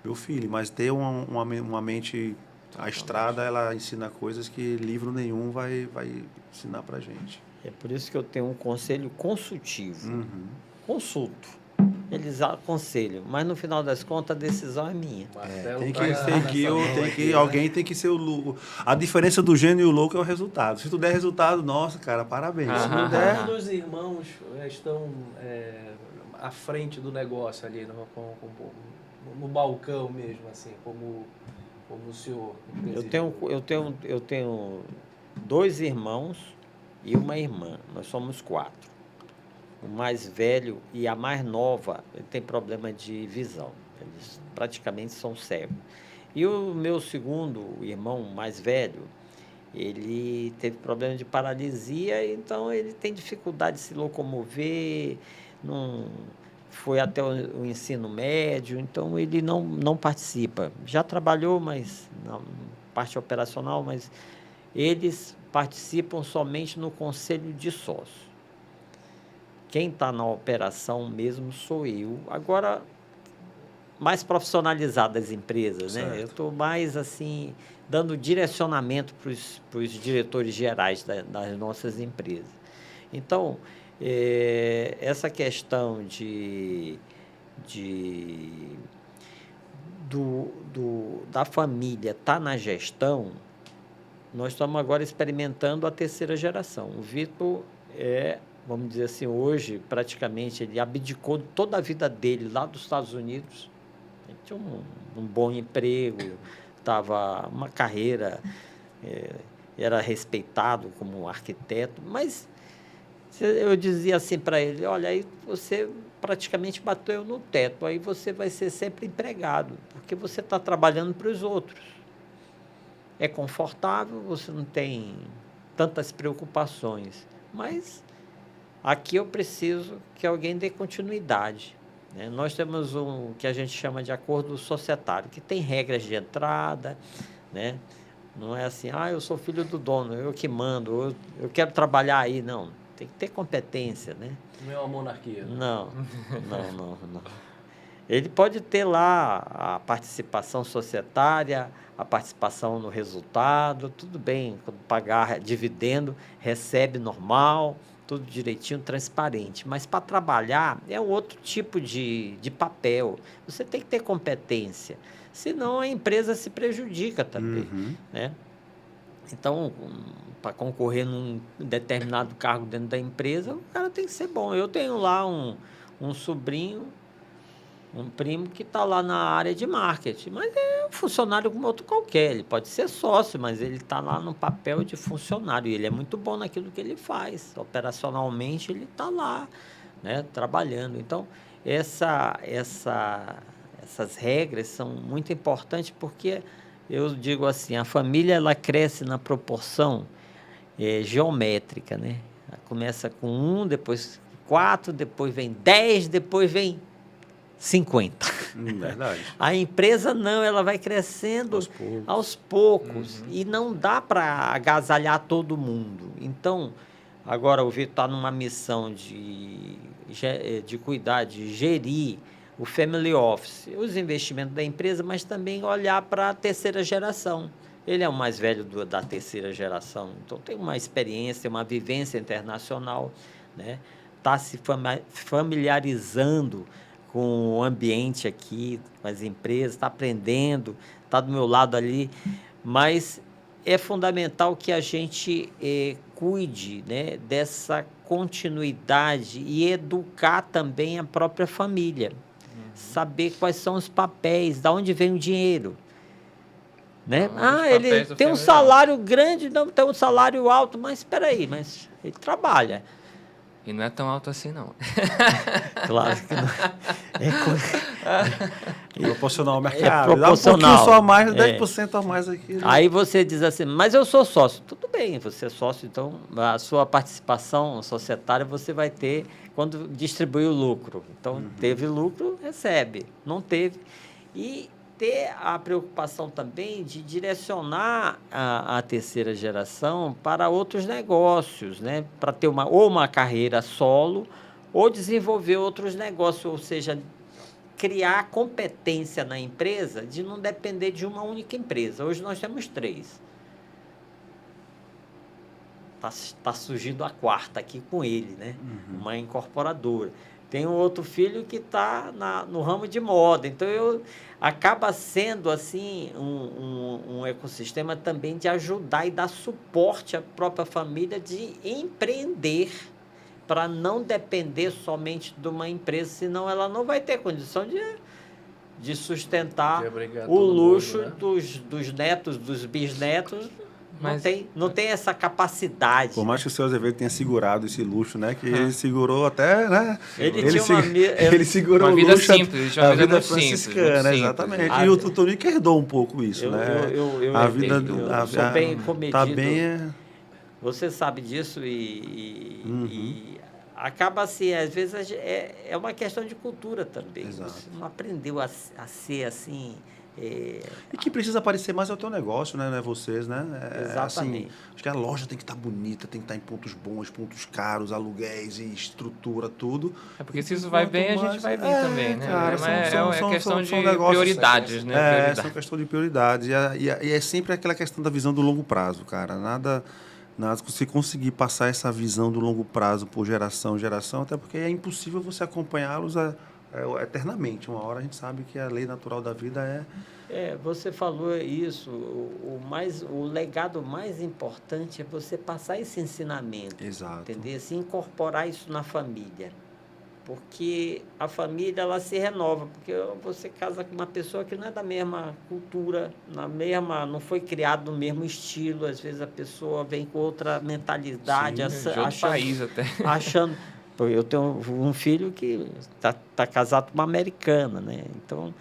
Speaker 2: meu feeling. Mas ter uma mente, a estrada, ela ensina coisas que livro nenhum vai ensinar pra gente.
Speaker 4: É por isso que eu tenho um conselho consultivo. Consulto. Eles aconselham, mas no final das contas a decisão é minha.
Speaker 2: Tem que seguir, alguém tem que ser o louco. A diferença do gênio e o louco é o resultado. Se tu der resultado, nossa, cara, parabéns. Se não der,
Speaker 3: Um dos irmãos estão à frente do negócio ali, no balcão mesmo, assim, como o senhor.
Speaker 4: Eu tenho 2 irmãos e uma irmã. Nós somos 4. O mais velho e a mais nova ele tem problema de visão. Eles praticamente são cegos. E o meu segundo irmão mais velho, ele teve problema de paralisia, então ele tem dificuldade de se locomover, não foi até o ensino médio, então ele não participa. Já trabalhou, mas na parte operacional, mas eles participam somente no conselho de sócios. Quem está na operação mesmo sou eu. Agora, mais profissionalizado das empresas, né? Eu estou mais, assim, dando direcionamento para os diretores gerais das nossas empresas. Então, essa questão da família estar na gestão, nós estamos agora experimentando a terceira geração. O Vitor vamos dizer assim, hoje, praticamente, ele abdicou toda a vida dele lá dos Estados Unidos. Ele tinha um bom emprego, estava uma carreira, era respeitado como arquiteto, mas eu dizia assim para ele, olha, aí você praticamente bateu no teto, aí você vai ser sempre empregado, porque você está trabalhando para os outros. É confortável, você não tem tantas preocupações, mas aqui eu preciso que alguém dê continuidade, né? Nós temos o que a gente chama de acordo societário, que tem regras de entrada, né? Não é assim, eu sou filho do dono, eu que mando, eu quero trabalhar aí. Não, tem que ter competência, né?
Speaker 3: Não é uma monarquia.
Speaker 4: Não. Ele pode ter lá a participação societária, a participação no resultado, tudo bem, quando pagar dividendo, recebe normal, tudo direitinho, transparente. Mas para trabalhar é um outro tipo de papel. Você tem que ter competência, senão a empresa se prejudica também, né? Então, para concorrer num determinado cargo dentro da empresa, o cara tem que ser bom. Eu tenho lá um sobrinho, um primo que está lá na área de marketing, mas é um funcionário como outro qualquer. Ele pode ser sócio, mas ele está lá no papel de funcionário. E ele é muito bom naquilo que ele faz. Operacionalmente, ele está lá, né, trabalhando. Então, essas regras são muito importantes porque, eu digo assim, a família ela cresce na proporção geométrica, né? Ela começa com 1, depois 4, depois vem 10, depois vem 50.
Speaker 2: Verdade.
Speaker 4: A empresa não, ela vai crescendo aos poucos. E não dá para agasalhar todo mundo. Então, Agora, o Vitor está numa missão de cuidar, de gerir o family office, os investimentos da empresa, mas também olhar para a terceira geração. Ele é o mais velho da terceira geração, então tem uma experiência, uma vivência internacional, né? Está se familiarizando com o ambiente aqui, com as empresas, está aprendendo, está do meu lado ali, mas é fundamental que a gente cuide, né, dessa continuidade e educar também a própria família. Saber quais são os papéis, de onde vem o dinheiro. Né? Ele tem um salário grande, não tem um salário alto, mas espera aí, mas ele trabalha.
Speaker 5: E não é tão alto assim, não.
Speaker 4: Claro que não.
Speaker 2: Proporcional ao mercado.
Speaker 4: É proporcional.
Speaker 2: Dá um pouquinho só a mais, 10% a mais aqui. Né?
Speaker 4: Aí você diz assim, mas eu sou sócio. Tudo bem, você é sócio, então a sua participação societária você vai ter quando distribuir o lucro. Então, teve lucro, recebe. Não teve. E ter a preocupação também de direcionar a terceira geração para outros negócios, né? Para ter uma carreira solo ou desenvolver outros negócios, ou seja, criar competência na empresa de não depender de uma única empresa. Hoje nós temos 3. Tá surgindo a 4ª aqui com ele, né? Uma incorporadora. Tem um outro filho que está no ramo de moda. Então, acaba sendo assim um ecossistema também de ajudar e dar suporte à própria família de empreender para não depender somente de uma empresa, senão ela não vai ter condição de sustentar o luxo mundo, né? dos netos, dos bisnetos. Mas não tem essa capacidade.
Speaker 2: Por mais que o seu Azevedo tenha segurado esse luxo, né? Que ele segurou até, né? Ele segurou
Speaker 5: uma
Speaker 2: o
Speaker 5: vida
Speaker 2: luxo,
Speaker 5: simples, uma vida franciscana,
Speaker 2: simples, exatamente. E o Tonico herdou um pouco isso, né?
Speaker 4: Eu sou bem comedido.
Speaker 2: Tá bem...
Speaker 4: Você sabe disso e acaba assim, às vezes é uma questão de cultura também.
Speaker 2: Exato.
Speaker 4: Você não aprendeu a ser assim...
Speaker 2: E que precisa aparecer mais é o teu negócio, né? Não é vocês, né?
Speaker 4: Exatamente.
Speaker 2: Assim, acho que a loja tem que estar bonita, tem que estar em pontos bons, pontos caros, aluguéis e estrutura, tudo.
Speaker 5: É porque se isso vai bem, a gente vai bem também, né?
Speaker 2: Cara,
Speaker 5: é questão de prioridades, né?
Speaker 2: São questão de prioridades. E é sempre aquela questão da visão do longo prazo, cara. Nada se conseguir passar essa visão do longo prazo por geração, até porque é impossível você acompanhá-los eternamente. Uma hora a gente sabe que a lei natural da vida
Speaker 4: você falou isso. O legado mais importante é você passar esse ensinamento.
Speaker 2: Exato.
Speaker 4: Entender? Se incorporar isso na família. Porque a família, ela se renova. Porque você casa com uma pessoa que não é da mesma cultura, não foi criado no mesmo estilo. Às vezes a pessoa vem com outra mentalidade.
Speaker 5: Sim, de outro país até.
Speaker 4: Achando... Eu tenho um filho que tá casado com uma americana, né? Então,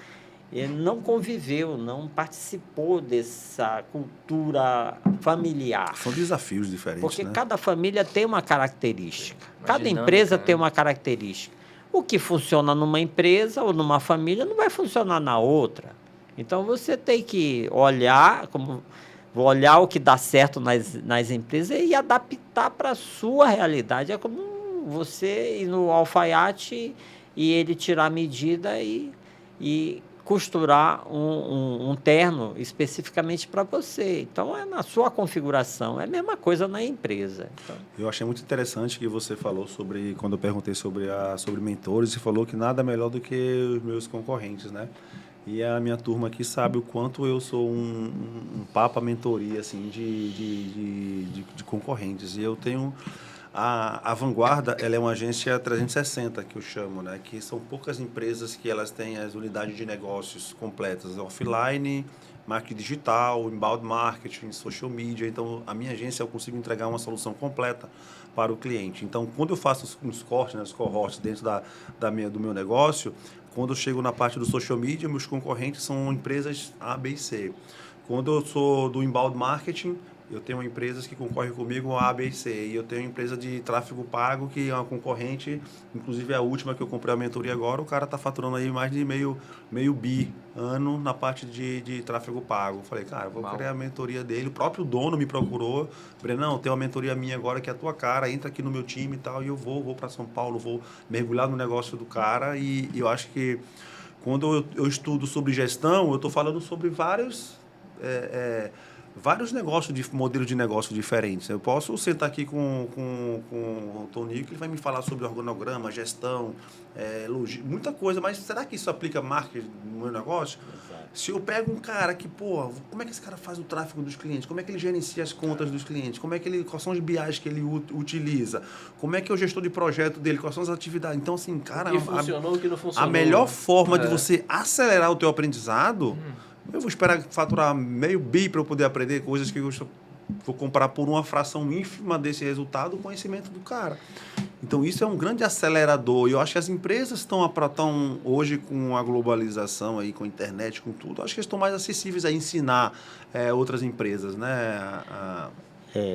Speaker 4: ele não conviveu, não participou dessa cultura familiar.
Speaker 2: São desafios diferentes,
Speaker 4: porque
Speaker 2: né?
Speaker 4: cada família tem uma característica. Cada empresa tem uma característica. O que funciona numa empresa ou numa família não vai funcionar na outra. Então, você tem que olhar o que dá certo nas empresas e adaptar para a sua realidade. É como você ir no alfaiate e ele tirar a medida e costurar um terno especificamente para você. Então, é na sua configuração. É a mesma coisa na empresa. Então,
Speaker 2: eu achei muito interessante que você falou quando eu perguntei sobre mentores, você falou que nada melhor do que os meus concorrentes, né? E a minha turma aqui sabe o quanto eu sou um papa mentoria, assim, de concorrentes. E eu tenho... A Vanguarda, ela é uma agência 360, que eu chamo, né? Que são poucas empresas que elas têm as unidades de negócios completas, offline, marketing digital, inbound marketing, social media. Então, a minha agência, eu consigo entregar uma solução completa para o cliente. Então, quando eu faço uns cortes, né, os cohorts dentro do meu negócio, quando eu chego na parte do social media, meus concorrentes são empresas A, B e C. Quando eu sou do inbound marketing, eu tenho empresas que concorrem comigo, A, B e C, e eu tenho empresa de tráfego pago, que é uma concorrente, inclusive a última que eu comprei a mentoria agora, o cara está faturando aí mais de meio bi ano na parte de tráfego pago. Eu falei, cara, vou criar a mentoria dele, o próprio dono me procurou, Brenão, tem uma mentoria minha agora que é a tua cara, entra aqui no meu time e tal, e eu vou para São Paulo, vou mergulhar no negócio do cara, e eu acho que quando eu estudo sobre gestão, eu estou falando sobre vários negócios, modelos de negócio diferentes. Eu posso sentar aqui com o Tonico, ele vai me falar sobre organograma, gestão, muita coisa, mas será que isso aplica marketing no meu negócio?
Speaker 4: Exato.
Speaker 2: Se eu pego um cara que, como é que esse cara faz o tráfego dos clientes? Como é que ele gerencia as contas dos clientes? Quais são os BIs que ele utiliza? Como é que é o gestor de projeto dele? Quais são as atividades? Então, assim, cara...
Speaker 3: O que funcionou, o que não funcionou.
Speaker 2: A melhor forma de você acelerar o teu aprendizado... Eu vou esperar faturar meio bi para eu poder aprender coisas que eu vou comprar por uma fração ínfima desse resultado, o conhecimento do cara. Então, isso é um grande acelerador. E eu acho que as empresas estão hoje com a globalização, aí, com a internet, com tudo, acho que estão mais acessíveis a ensinar outras empresas, né?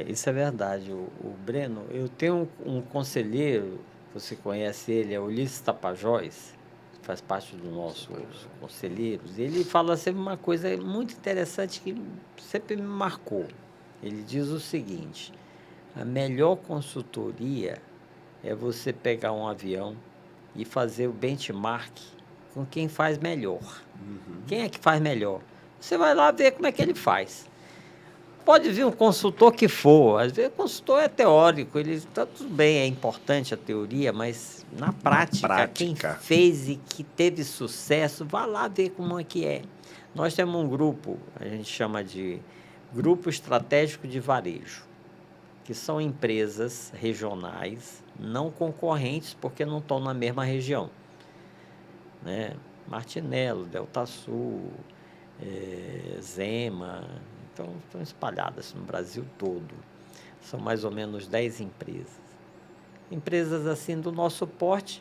Speaker 4: Isso é verdade. O Breno, eu tenho um conselheiro, você conhece ele, é Ulisses Tapajós, faz parte dos nossos conselheiros, ele fala sempre uma coisa muito interessante que sempre me marcou. Ele diz o seguinte: a melhor consultoria é você pegar um avião e fazer o benchmark com quem faz melhor. Quem é que faz melhor? Você vai lá ver como é que ele faz. Pode vir um consultor que for, às vezes o consultor é teórico, ele está tudo bem, é importante a teoria, mas na prática, quem fez e que teve sucesso, vá lá ver como é que é. Nós temos um grupo, a gente chama de Grupo Estratégico de Varejo, que são empresas regionais, não concorrentes, porque não estão na mesma região, né? Martinello, Delta Sul, Zema... Então, estão espalhadas no Brasil todo. São mais ou menos 10 empresas. Empresas assim do nosso porte.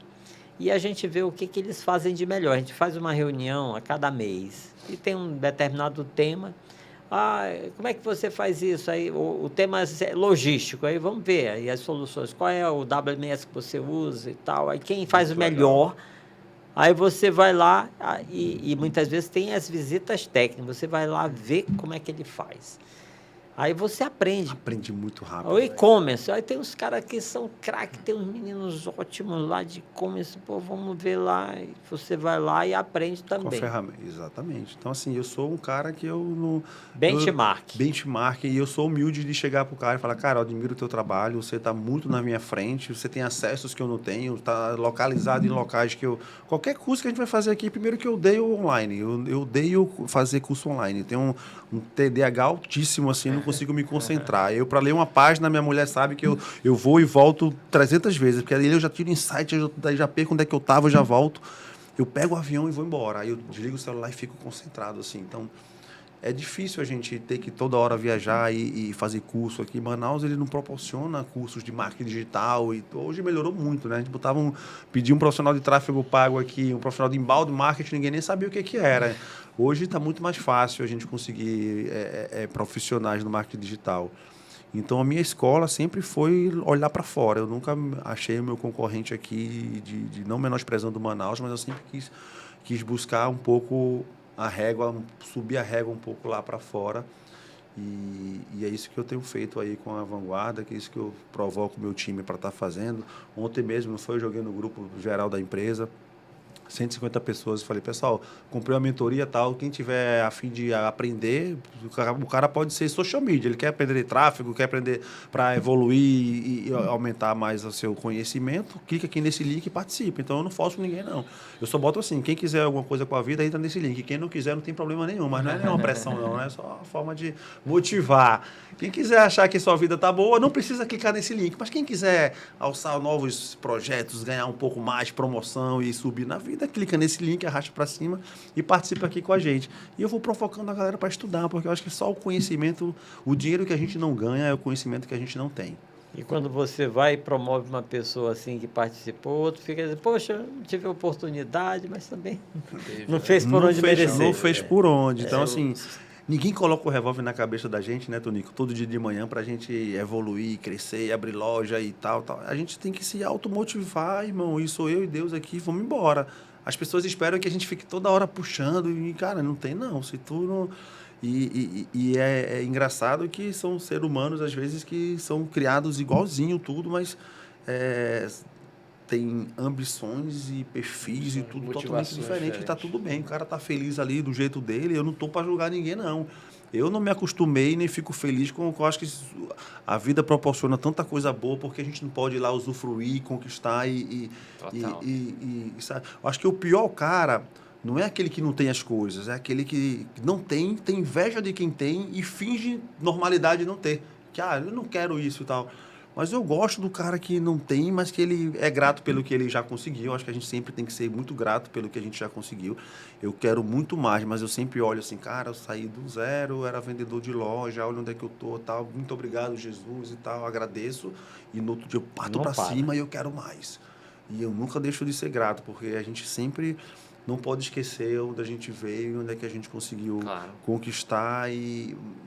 Speaker 4: E a gente vê o que eles fazem de melhor. A gente faz uma reunião a cada mês. E tem um determinado tema. Como é que você faz isso? Aí, o tema é logístico. Aí vamos ver aí as soluções. Qual é o WMS que você usa e tal. Aí quem faz o melhor... Aí você vai lá e muitas vezes tem as visitas técnicas. Você vai lá ver como é que ele faz. Aí você aprende.
Speaker 2: Aprende muito rápido.
Speaker 4: O e-commerce. Aí tem uns caras que são craque, tem uns meninos ótimos lá de e-commerce. Vamos ver lá. E você vai lá e aprende também.
Speaker 2: Com a ferramenta. Exatamente. Então, assim, eu sou um cara que eu não...
Speaker 4: Benchmark.
Speaker 2: E eu sou humilde de chegar pro cara e falar, cara, eu admiro o teu trabalho, você está muito na minha frente, você tem acessos que eu não tenho, está localizado em locais que eu... Qualquer curso que a gente vai fazer aqui, primeiro que eu odeio online. Eu odeio fazer curso online. Tenho um TDAH altíssimo, assim, não consigo me concentrar. Eu, para ler uma página, minha mulher sabe que eu vou e volto 300 vezes, porque aí eu já tiro insight, daí já perco onde é que eu estava, eu já volto. Eu pego o avião e vou embora. Aí eu desligo o celular e fico concentrado, assim. Então, é difícil a gente ter que toda hora viajar e fazer curso aqui. Manaus, ele não proporciona cursos de marketing digital. E hoje melhorou muito, né? A gente pedia um profissional de tráfego pago aqui, um profissional de inbound marketing, ninguém nem sabia o que era. Hoje está muito mais fácil a gente conseguir profissionais no marketing digital. Então, a minha escola sempre foi olhar para fora. Eu nunca achei o meu concorrente aqui, de não menosprezando o Manaus, mas eu sempre quis buscar um pouco a régua, subir a régua um pouco lá para fora. E é isso que eu tenho feito aí com a Vanguarda, que é isso que eu provoco o meu time para estar fazendo. Ontem mesmo eu joguei no grupo geral da empresa, 150 pessoas, falei, pessoal, comprei uma mentoria e tal, quem tiver a fim de aprender, o cara pode ser social media, ele quer aprender tráfego, quer aprender para evoluir e aumentar mais o seu conhecimento, clica aqui nesse link e participa. Então eu não forço ninguém, não. Eu só boto assim, quem quiser alguma coisa com a vida, entra nesse link. Quem não quiser, não tem problema nenhum, mas não é nenhuma pressão, não, é só uma forma de motivar. Quem quiser achar que sua vida tá boa, não precisa clicar nesse link, mas quem quiser alçar novos projetos, ganhar um pouco mais de promoção e subir na vida, clica nesse link, arrasta para cima e participa aqui com a gente. E eu vou provocando a galera para estudar, porque eu acho que só o conhecimento, o dinheiro que a gente não ganha é o conhecimento que a gente não tem.
Speaker 4: E quando você vai e promove uma pessoa assim que participou, outro fica dizendo, poxa, eu não tive oportunidade, mas também não fez por onde merecer.
Speaker 2: Não fez por onde. Então, assim, ninguém coloca o revólver na cabeça da gente, né, Tonico? Todo dia de manhã para a gente evoluir, crescer, abrir loja e tal. A gente tem que se automotivar, irmão. E sou eu e Deus aqui, vamos embora. As pessoas esperam que a gente fique toda hora puxando e, cara, não tem não. Se tu não... E é engraçado que são seres humanos, às vezes, que são criados igualzinho tudo, mas tem ambições e perfis e tudo totalmente diferente. E tá tudo bem, o cara tá feliz ali do jeito dele, eu não tô para julgar ninguém, não. Eu não me acostumei nem fico feliz com... Eu acho que a vida proporciona tanta coisa boa, porque a gente não pode ir lá usufruir, conquistar sabe? Eu acho que o pior cara não é aquele que não tem as coisas, é aquele que não tem inveja de quem tem e finge normalidade de não ter. Que, eu não quero isso e tal. Mas eu gosto do cara que não tem, mas que ele é grato pelo que ele já conseguiu. Eu acho que a gente sempre tem que ser muito grato pelo que a gente já conseguiu. Eu quero muito mais, mas eu sempre olho assim, cara, eu saí do zero, era vendedor de loja, olha onde é que eu tô, tal. Muito obrigado, Jesus e tal, agradeço. E no outro dia eu parto para cima e eu quero mais. E eu nunca deixo de ser grato, porque a gente sempre não pode esquecer onde a gente veio, onde é que a gente conseguiu conquistar.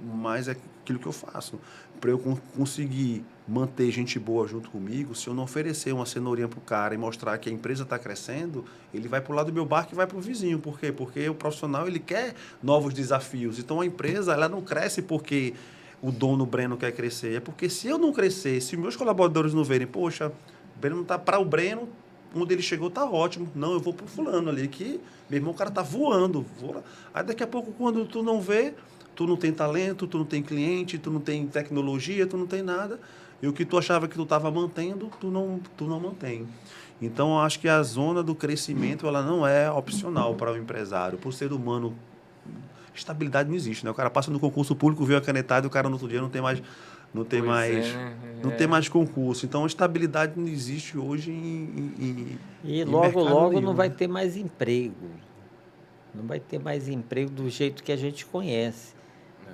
Speaker 2: Mas é aquilo que eu faço. Para eu conseguir manter gente boa junto comigo, se eu não oferecer uma cenourinha para o cara e mostrar que a empresa está crescendo, ele vai para o lado do meu barco e vai para o vizinho. Por quê? Porque o profissional ele quer novos desafios. Então, a empresa ela não cresce porque o dono Breno quer crescer. É porque se eu não crescer, se meus colaboradores não verem, poxa, o Breno está para o Breno, onde ele chegou está ótimo. Não, eu vou para o fulano ali, que, meu irmão, o cara está voando. Aí, daqui a pouco, quando tu não vê, tu não tem talento, tu não tem cliente, tu não tem tecnologia, tu não tem nada. E o que tu achava que tu estava mantendo, tu não mantém. Então, eu acho que a zona do crescimento ela não é opcional para o empresário. Para o ser humano, estabilidade não existe. Né? O cara passa no concurso público, vê a canetada e o cara no outro dia não tem mais concurso. Então, a estabilidade não existe hoje
Speaker 4: E logo não vai ter mais emprego. Não vai ter mais emprego do jeito que a gente conhece.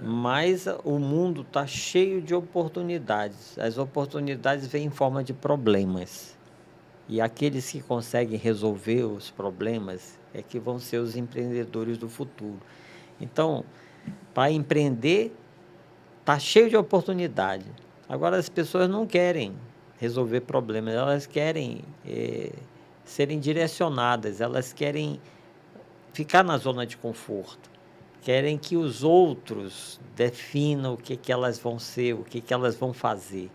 Speaker 4: Mas o mundo está cheio de oportunidades. As oportunidades vêm em forma de problemas. E aqueles que conseguem resolver os problemas é que vão ser os empreendedores do futuro. Então, para empreender, está cheio de oportunidade. Agora, as pessoas não querem resolver problemas, elas querem serem direcionadas, elas querem ficar na zona de conforto. Querem que os outros definam o que elas vão ser, o que elas vão fazer.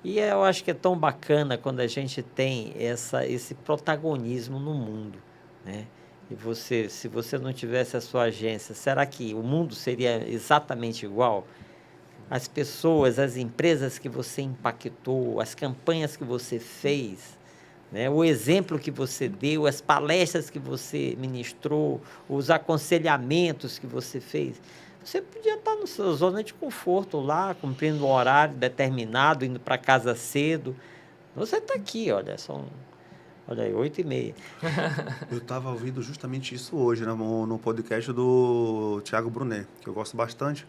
Speaker 4: E eu acho que é tão bacana quando a gente tem esse protagonismo no mundo, né? E se você não tivesse a sua agência, será que o mundo seria exatamente igual? As pessoas, as empresas que você impactou, as campanhas que você fez, né? O exemplo que você deu, as palestras que você ministrou, os aconselhamentos que você fez, você podia estar na sua zona de conforto lá, cumprindo um horário determinado, indo para casa cedo. Você está aqui, olha aí, 8h30.
Speaker 2: Eu estava ouvindo justamente isso hoje, né, no podcast do Thiago Brunet, que eu gosto bastante.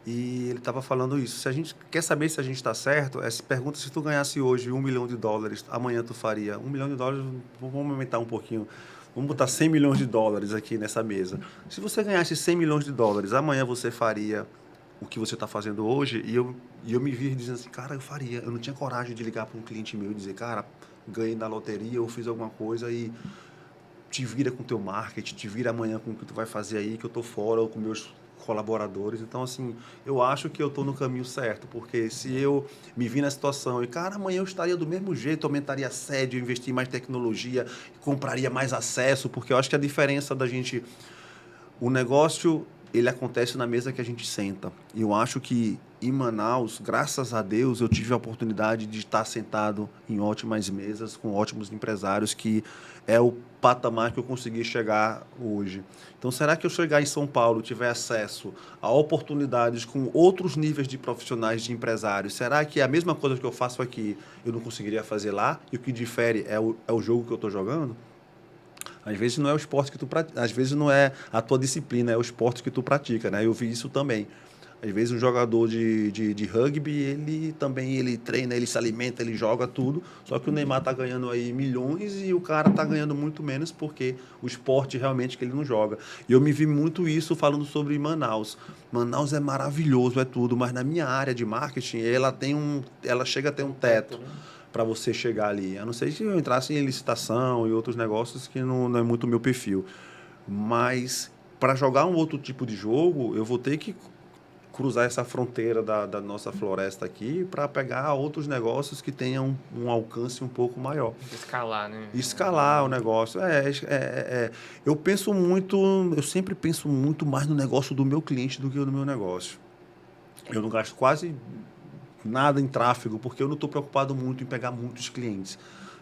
Speaker 2: E ele estava falando isso. Se a gente quer saber se a gente está certo, pergunta se tu ganhasse hoje $1 milhão, amanhã tu faria $1 milhão, vamos aumentar um pouquinho, vamos botar $100 milhões aqui nessa mesa. Se você ganhasse $100 milhões, amanhã você faria o que você está fazendo hoje? E eu me vi dizendo assim, cara, eu faria. Eu não tinha coragem de ligar para um cliente meu e dizer, cara, ganhei na loteria, eu fiz alguma coisa e te vira com o teu marketing, te vira amanhã com o que tu vai fazer aí, que eu estou fora, ou com meus colaboradores. Então, assim, eu acho que eu estou no caminho certo, porque se eu me vi na situação e, cara, amanhã eu estaria do mesmo jeito, aumentaria a sede, eu investir em mais tecnologia, compraria mais acesso, porque eu acho que a diferença da gente... O negócio, ele acontece na mesa que a gente senta. E eu acho que em Manaus, graças a Deus, eu tive a oportunidade de estar sentado em ótimas mesas, com ótimos empresários, que é o patamar que eu consegui chegar hoje. Então, será que eu chegar em São Paulo e tiver acesso a oportunidades com outros níveis de profissionais, de empresários, será que a mesma coisa que eu faço aqui eu não conseguiria fazer lá? E o que difere é o jogo que eu estou jogando? Às vezes não é o esporte que tu pratica, às vezes não é a tua disciplina, é o esporte que tu pratica, né? Eu vi isso também. Às vezes um jogador de rugby, ele treina, ele se alimenta, ele joga tudo, só que o Neymar tá ganhando aí milhões e o cara tá ganhando muito menos porque o esporte realmente que ele não joga. E eu me vi muito isso falando sobre Manaus. Manaus é maravilhoso, é tudo, mas na minha área de marketing, ela chega a ter um teto para você chegar ali. A não ser que eu entrasse em licitação e outros negócios que não é muito o meu perfil. Mas para jogar um outro tipo de jogo, eu vou ter que cruzar essa fronteira da nossa floresta aqui para pegar outros negócios que tenham um alcance um pouco maior.
Speaker 5: Escalar, né?
Speaker 2: Escalar o negócio. Eu sempre penso muito mais no negócio do meu cliente do que no meu negócio. Eu não gasto quase nada em tráfego, porque eu não estou preocupado muito em pegar muitos clientes.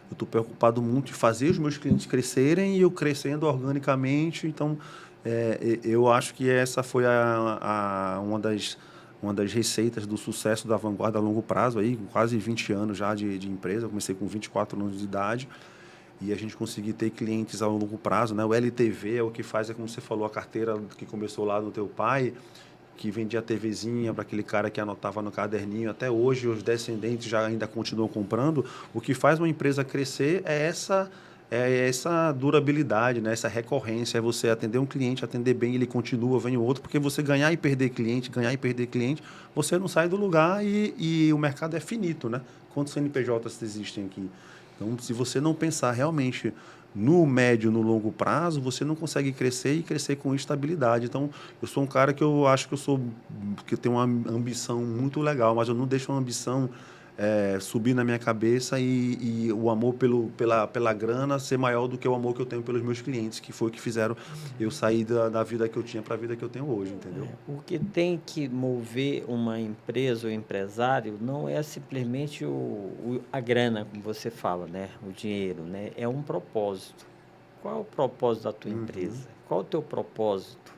Speaker 2: Eu estou preocupado muito em fazer os meus clientes crescerem e eu crescendo organicamente. Então, eu acho que essa foi uma das receitas do sucesso da Vanguarda a longo prazo, aí, com quase 20 anos já de empresa. Eu comecei com 24 anos de idade e a gente conseguir ter clientes a longo prazo, né? O LTV é o que faz, como você falou, a carteira que começou lá no teu pai, que vendia a TVzinha para aquele cara que anotava no caderninho. Até hoje, os descendentes já ainda continuam comprando. O que faz uma empresa crescer é essa durabilidade, né? Essa recorrência, é você atender um cliente, atender bem, ele continua, vem o outro, porque você ganhar e perder cliente, você não sai do lugar e o mercado é finito, né? Quantos CNPJs existem aqui? Então, se você não pensar realmente no médio, no longo prazo, você não consegue crescer e crescer com estabilidade. Então, eu sou um cara que eu acho que eu tenho uma ambição muito legal, mas eu não deixo uma ambição subir na minha cabeça e o amor pela grana ser maior do que o amor que eu tenho pelos meus clientes, que foi o que fizeram eu sair da vida que eu tinha para a vida que eu tenho hoje, entendeu?
Speaker 4: O que tem que mover uma empresa ou empresário não é simplesmente a grana, como você fala, né? O dinheiro, né? É um propósito. Qual é o propósito da tua empresa? Qual é o teu propósito?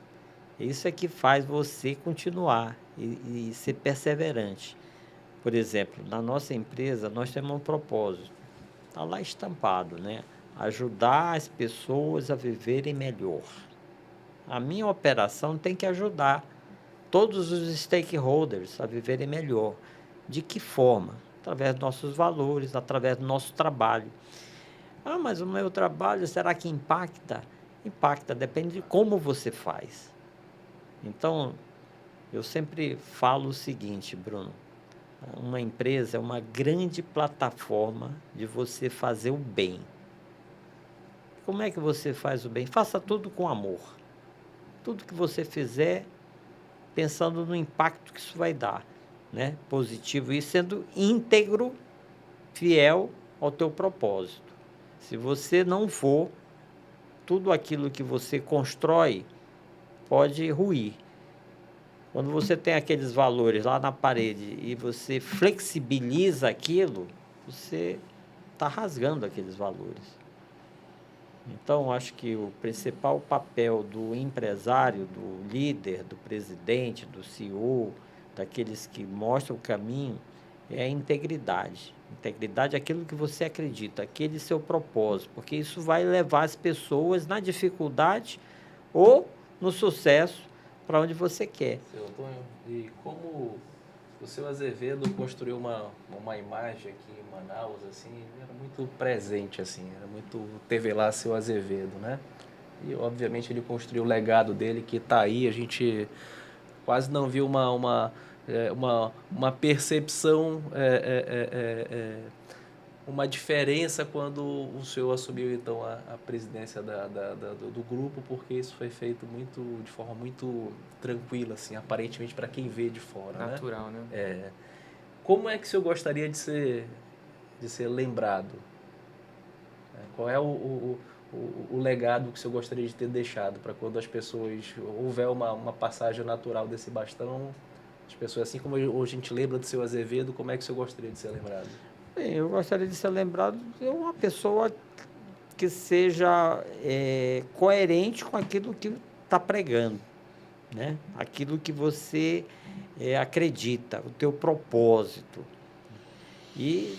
Speaker 4: Isso é que faz você continuar e ser perseverante. Por exemplo, na nossa empresa, nós temos um propósito. Está lá estampado, né? Ajudar as pessoas a viverem melhor. A minha operação tem que ajudar todos os stakeholders a viverem melhor. De que forma? Através dos nossos valores, através do nosso trabalho. Ah, mas o meu trabalho, será que impacta? Impacta, depende de como você faz. Então, eu sempre falo o seguinte, Bruno. Uma empresa é uma grande plataforma de você fazer o bem. Como é que você faz o bem? Faça tudo com amor. Tudo que você fizer, pensando no impacto que isso vai dar, né? Positivo e sendo íntegro, fiel ao teu propósito. Se você não for, tudo aquilo que você constrói pode ruir. Quando você tem aqueles valores lá na parede e você flexibiliza aquilo, você está rasgando aqueles valores. Então, acho que o principal papel do empresário, do líder, do presidente, do CEO, daqueles que mostram o caminho, é a integridade. Integridade é aquilo que você acredita, aquele seu propósito, porque isso vai levar as pessoas na dificuldade ou no sucesso para onde você quer.
Speaker 3: Seu Antônio, e como o seu Azevedo construiu uma imagem aqui em Manaus, assim, era muito presente, assim, teve lá seu Azevedo, né? E, obviamente, ele construiu o legado dele, que está aí, a gente quase não viu uma percepção, uma diferença quando o senhor assumiu, então, a presidência do grupo, porque isso foi feito de forma muito tranquila, assim, aparentemente, para quem vê de fora.
Speaker 5: Natural, né?
Speaker 3: Como é que o senhor gostaria de ser lembrado? Qual é o legado que o senhor gostaria de ter deixado para quando as pessoas houver uma passagem natural desse bastão, as pessoas, assim como hoje a gente lembra do seu Azevedo, como é que o senhor gostaria de ser lembrado?
Speaker 4: Bem, eu gostaria de ser lembrado de uma pessoa que seja coerente com aquilo que está pregando, né? Aquilo que você acredita, o teu propósito. E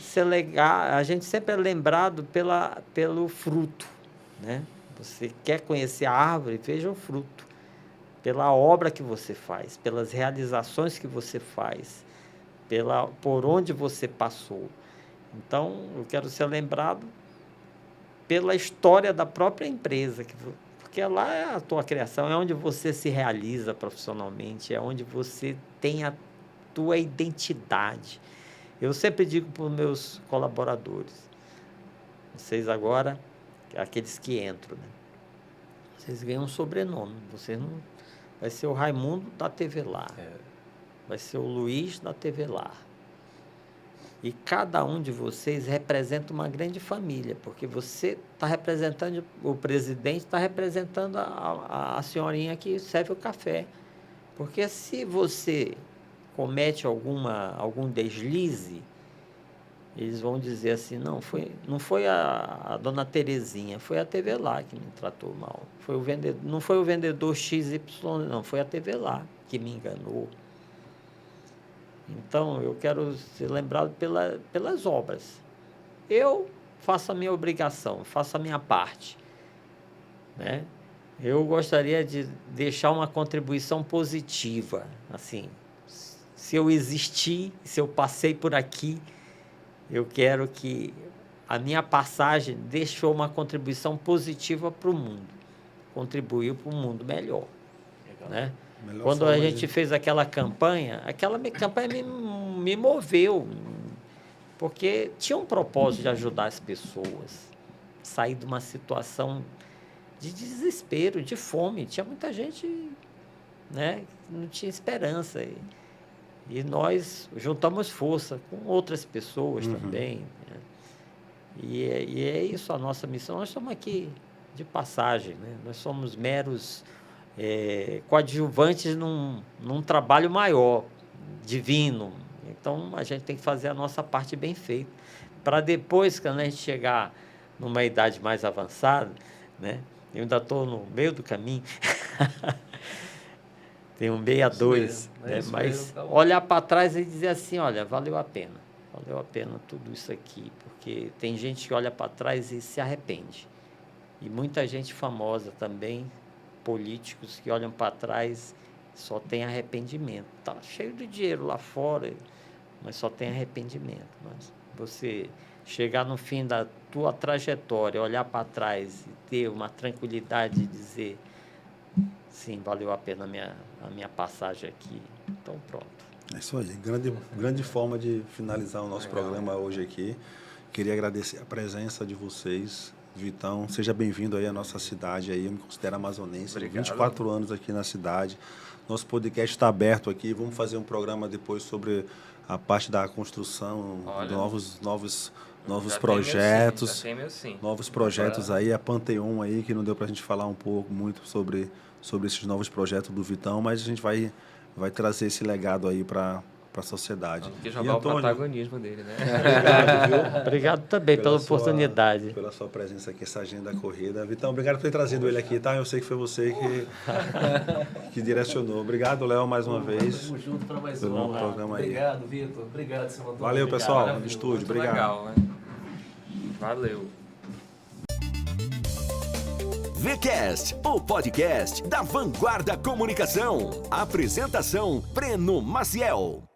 Speaker 4: a gente sempre é lembrado pelo fruto, né? Você quer conhecer a árvore, veja o fruto. pela obra que você faz, pelas realizações que você faz, por onde você passou. Então, eu quero ser lembrado pela história da própria empresa, porque lá é a tua criação, é onde você se realiza profissionalmente, é onde você tem a tua identidade. Eu sempre digo para os meus colaboradores, vocês agora, aqueles que entram, né? Vocês ganham um sobrenome, vocês não... Vai ser o Raimundo da TV Lar, vai ser o Luiz da TV Lar. E cada um de vocês representa uma grande família, porque você está representando, o presidente está representando a senhorinha que serve o café. Porque se você comete algum deslize, eles vão dizer assim, não foi a dona Terezinha, foi a TV Lá que me tratou mal. Não foi o vendedor XY, não, foi a TV Lá que me enganou. Então, eu quero ser lembrado pelas obras. Eu faço a minha obrigação, faço a minha parte, né? Eu gostaria de deixar uma contribuição positiva, assim, se eu existir, se eu passei por aqui, eu quero que a minha passagem deixou uma contribuição positiva para o mundo, contribuiu para um mundo melhor, né? Quando a gente fez aquela campanha me moveu, porque tinha um propósito de ajudar as pessoas, sair de uma situação de desespero, de fome. Tinha muita gente, né, que não tinha esperança. E nós juntamos força com outras pessoas também, né? E é isso a nossa missão. Nós estamos aqui de passagem, né? Nós somos meros coadjuvantes num trabalho maior, divino. Então, a gente tem que fazer a nossa parte bem feita, para depois, quando a gente chegar numa idade mais avançada, né? Eu ainda estou no meio do caminho, tenho 62, né? Mas olhar para trás e dizer assim, olha, valeu a pena tudo isso aqui, porque tem gente que olha para trás e se arrepende, e muita gente famosa também, políticos que olham para trás, só tem arrependimento. Está cheio de dinheiro lá fora, mas só tem arrependimento. Mas você chegar no fim da tua trajetória, olhar para trás e ter uma tranquilidade de dizer, sim, valeu a pena a minha passagem aqui. Então, pronto.
Speaker 2: É isso aí. Grande forma de finalizar o nosso programa hoje aqui. Queria agradecer a presença de vocês. Vitão, seja bem-vindo aí à nossa cidade. Aí. Eu me considero amazonense, 24 anos aqui na cidade. Nosso podcast está aberto aqui. Vamos fazer um programa depois sobre a parte da construção, novos projetos. Novos projetos aí, a Panteon aí, que não deu para a gente falar muito sobre esses novos projetos do Vitão, mas a gente vai trazer esse legado aí para a sociedade.
Speaker 5: Tem que jogar o protagonismo dele, né?
Speaker 2: Obrigado, viu?
Speaker 4: Obrigado também pela oportunidade.
Speaker 2: Pela sua presença aqui, essa agenda corrida. Vitão, obrigado por ter trazido ele aqui, tá? Eu sei que foi você que direcionou. Obrigado, Léo, mais uma vez.
Speaker 3: Tamo junto para mais
Speaker 2: um programa aí.
Speaker 3: Obrigado, Vitor. Obrigado, seu Antônio.
Speaker 2: Valeu, pessoal, no estúdio. Obrigado.
Speaker 5: Legal, né? Valeu.
Speaker 1: VCast, o podcast da Vanguarda Comunicação. Apresentação, Breno Maciel.